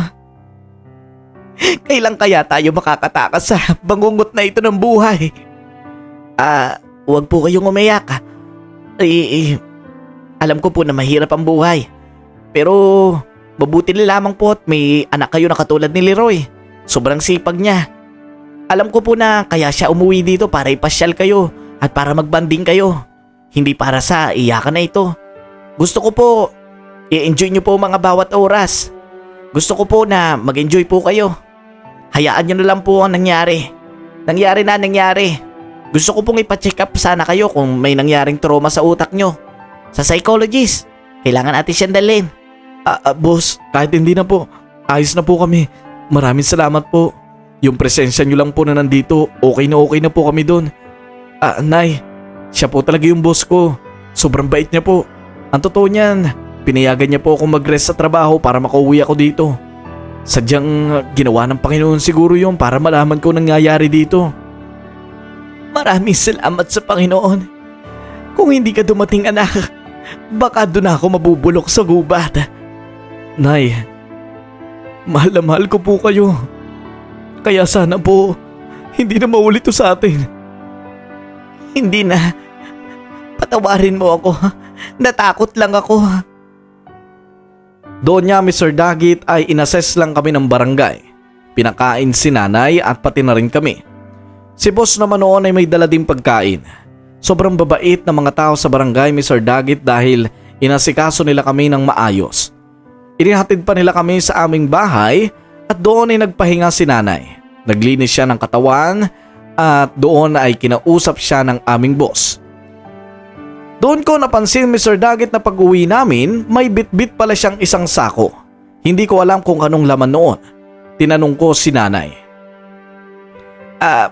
Kailan kaya tayo makakatakas sa bangungot na ito ng buhay? Huwag po kayong umiyak. Alam ko po na mahirap ang buhay. Pero mabuti na lamang po at may anak kayo na katulad ni Leroy. Sobrang sipag niya. Alam ko po na kaya siya umuwi dito para ipasyal kayo at para magbanding kayo. Hindi para sa iyakan na ito. Gusto ko po, i-enjoy niyo po mga bawat oras. Gusto ko po na mag-enjoy po kayo. Hayaan niyo na lang po ang nangyari. Nangyari. Gusto ko pong ipacheck up sana kayo kung may nangyaring trauma sa utak niyo. Sa psychologist, kailangan natin siyang dalhin. Boss, kahit hindi na po, ayos na po kami. Maraming salamat po. Yung presensya nyo lang po na nandito, okay na po kami doon. Nay, siya po talaga yung boss ko. Sobrang bait niya po. Ang totoo niyan, pinayagan niya po akong mag-rest sa trabaho para makauwi ako dito. Sadyang ginawa ng Panginoon siguro yun para malaman ko nangyayari dito. Maraming salamat sa Panginoon. Kung hindi ka dumating anak, baka doon ako mabubulok sa gubat. Nay, mahal na mahal ko po kayo. Kaya sana po, hindi na maulit to sa atin. Hindi na. Patawarin mo ako. Natakot lang ako. Doon niya, Mr. Dagit, ay inassess lang kami ng barangay. Pinakain si nanay at pati na rin kami. Si boss naman noon ay may dala ding pagkain. Sobrang babait ng mga tao sa barangay, Mr. Dagit, dahil inasikaso nila kami ng maayos. Inihatid pa nila kami sa aming bahay at doon ay nagpahinga si nanay. Naglinis siya ng katawan at doon ay kinausap siya ng aming boss. Doon ko napansin, Mr. Dagit, na pag-uwi namin, may bit-bit pala siyang isang sako. Hindi ko alam kung anong laman noon. Tinanong ko si nanay.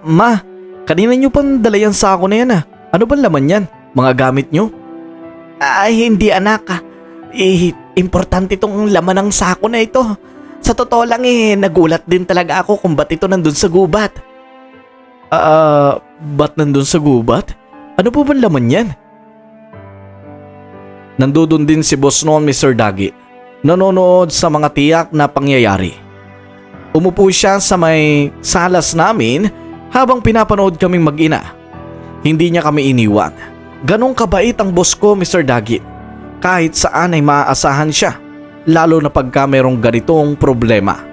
Ma, kanina niyo pang dala yung sako na yan . Ano bang laman yan? Mga gamit niyo? Hindi anak. Importante itong laman ng sako na ito. Sa totoo lang nagulat din talaga ako kung ba't ito nandun sa gubat. Ba't nandun sa gubat? Ano po bang laman yan? Nandun din si boss noon, Mr. Dagit. Nanonood sa mga tiyak na pangyayari. Umupo siya sa may salas namin habang pinapanood kaming mag-ina. Hindi niya kami iniwan. Ganong kabait ang boss ko, Mr. Dagit. Kahit saan ay maaasahan siya. Lalo na pagka merong ganitong problema.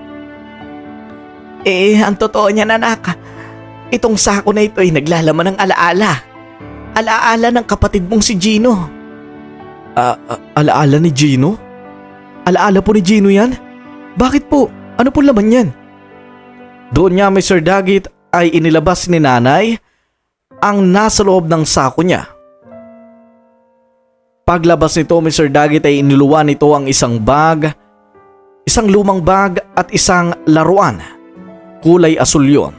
Ang totoo niyan anak. Itong sako na ito ay naglalaman ng alaala. Alaala ng kapatid mong si Gino. Alaala ni Gino? Alaala po ni Gino yan? Bakit po? Ano po laman yan? Doon niya, Mr. Dagit, ay inilabas ni nanay ang nasa loob ng sako niya. Paglabas nito, Mr. Dagit, ay iniluwan nito ang isang bag, isang lumang bag at isang laruan. Kulay asul yon.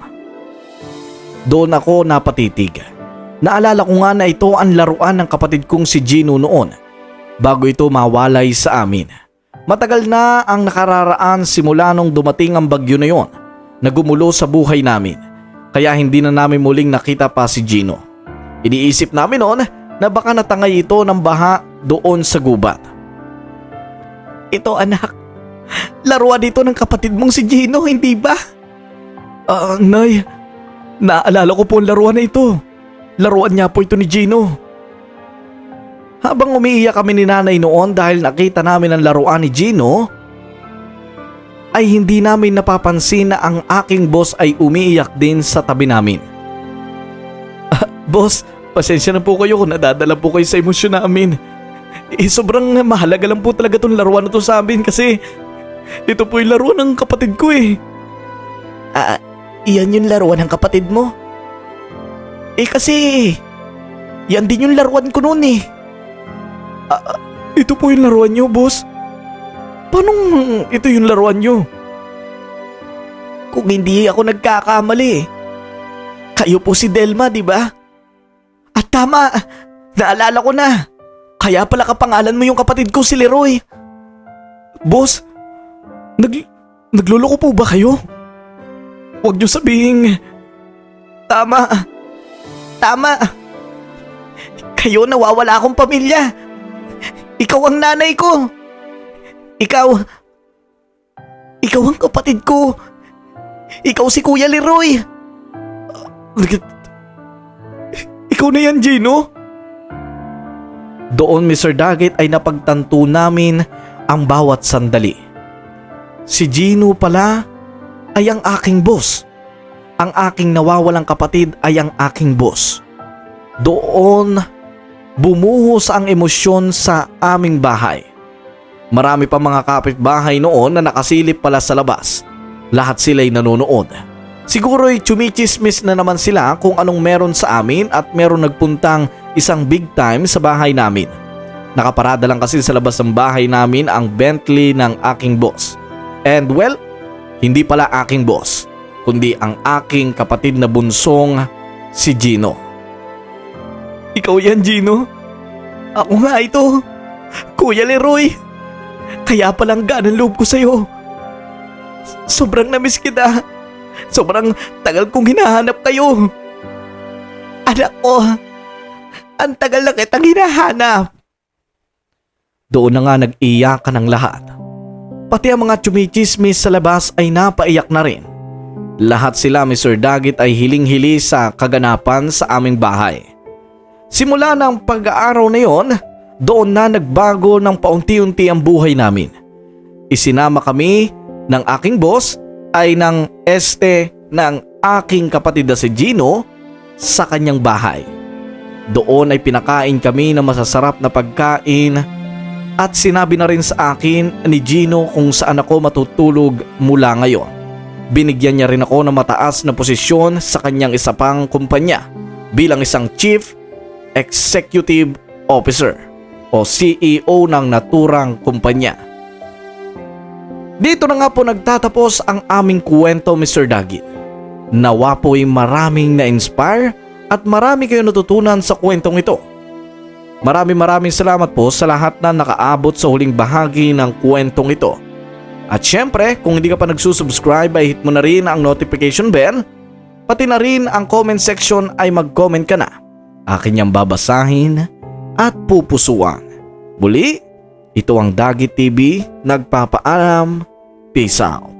Doon ako napatitig. Naalala ko nga na ito ang laruan ng kapatid kong si Gino noon bago ito mawalay sa amin. Matagal na ang nakararaan simula nung dumating ang bagyo na yon na gumulo sa buhay namin. Kaya hindi na namin muling nakita pa si Gino. Iniisip namin noon na baka natangay ito ng baha doon sa gubat. Ito anak, laruan dito ng kapatid mong si Gino, hindi ba? Nay, naalala ko po ang laruan na ito. Laruan niya po ito ni Gino. Habang umiiyak kami ni nanay noon dahil nakita namin ang laruan ni Gino, ay hindi namin napapansin na ang aking boss ay umiiyak din sa tabi namin. Boss, pasensya na po kayo kung nadadala po kayo sa emosyon namin. Sobrang mahalaga lang po talaga itong laruan na to sa amin kasi ito po yung laruan ng kapatid ko . Iyan yung laruan ng kapatid mo? Kasi Yan din yung laruan ko noon eh. Ito po yung laruan nyo, boss. Paano ito yung laruan nyo? Kung hindi ako nagkakamali, kayo po si Delma, di ba? At tama, naalala ko na. Kaya pala kapangalan mo yung kapatid ko si Leroy. Boss, nagluloko po ba kayo? Huwag nyo sabihing... Tama. Kayo nawawala akong pamilya. Ikaw ang nanay ko. Ikaw ang kapatid ko. Ikaw si Kuya Leroy. Ikaw na yan, Gino? Doon, Mr. Daggett, ay napagtanto namin ang bawat sandali. Si Gino pala ay ang aking boss. Ang aking nawawalang kapatid ay ang aking boss. Doon, bumuhos ang emosyon sa aming bahay. Marami pa mga kapitbahay noon na nakasilip pala sa labas. Lahat sila'y nanonood. Siguro'y tsumichismis na naman sila kung anong meron sa amin at meron nagpuntang isang big time sa bahay namin. Nakaparada lang kasi sa labas ng bahay namin ang Bentley ng aking boss. And well, hindi pala aking boss, kundi ang aking kapatid na bunsong si Gino. Ikaw yan, Gino. Ako nga ito. Kuya Leroy. Kaya palang gaan ang loob ko sa'yo. Sobrang namiss kita. Sobrang tagal kong hinahanap kayo. Anak ko, ang tagal na kitang hinahanap. Doon na nga nag-iyakan ang lahat. Pati ang mga tsumichismis sa labas ay napaiyak na rin. Lahat sila, Mr. Daggett, ay hiling-hili sa kaganapan sa aming bahay. Simula ng pag-aaraw na yon, doon na nagbago ng paunti-unti ang buhay namin. Isinama kami ng aking boss ay ng ng aking kapatid na si Gino sa kanyang bahay. Doon ay pinakain kami ng masasarap na pagkain at sinabi na rin sa akin ni Gino kung saan ako matutulog mula ngayon. Binigyan niya rin ako ng mataas na posisyon sa kanyang isa pang kumpanya bilang isang Chief Executive Officer o CEO ng naturang kumpanya. Dito na nga po nagtatapos ang aming kwento, Mr. Daggett. Nawa po'y maraming na-inspire at marami kayo natutunan sa kwentong ito. Maraming salamat po sa lahat na nakaabot sa huling bahagi ng kwentong ito. At syempre, kung hindi ka pa nagsusubscribe ay hit mo na rin ang notification bell, pati na rin ang comment section ay mag-comment ka na. Akin niyang babasahin at pupusuan. Muli, ito ang Daggett TV, nagpapaalam. Peace out.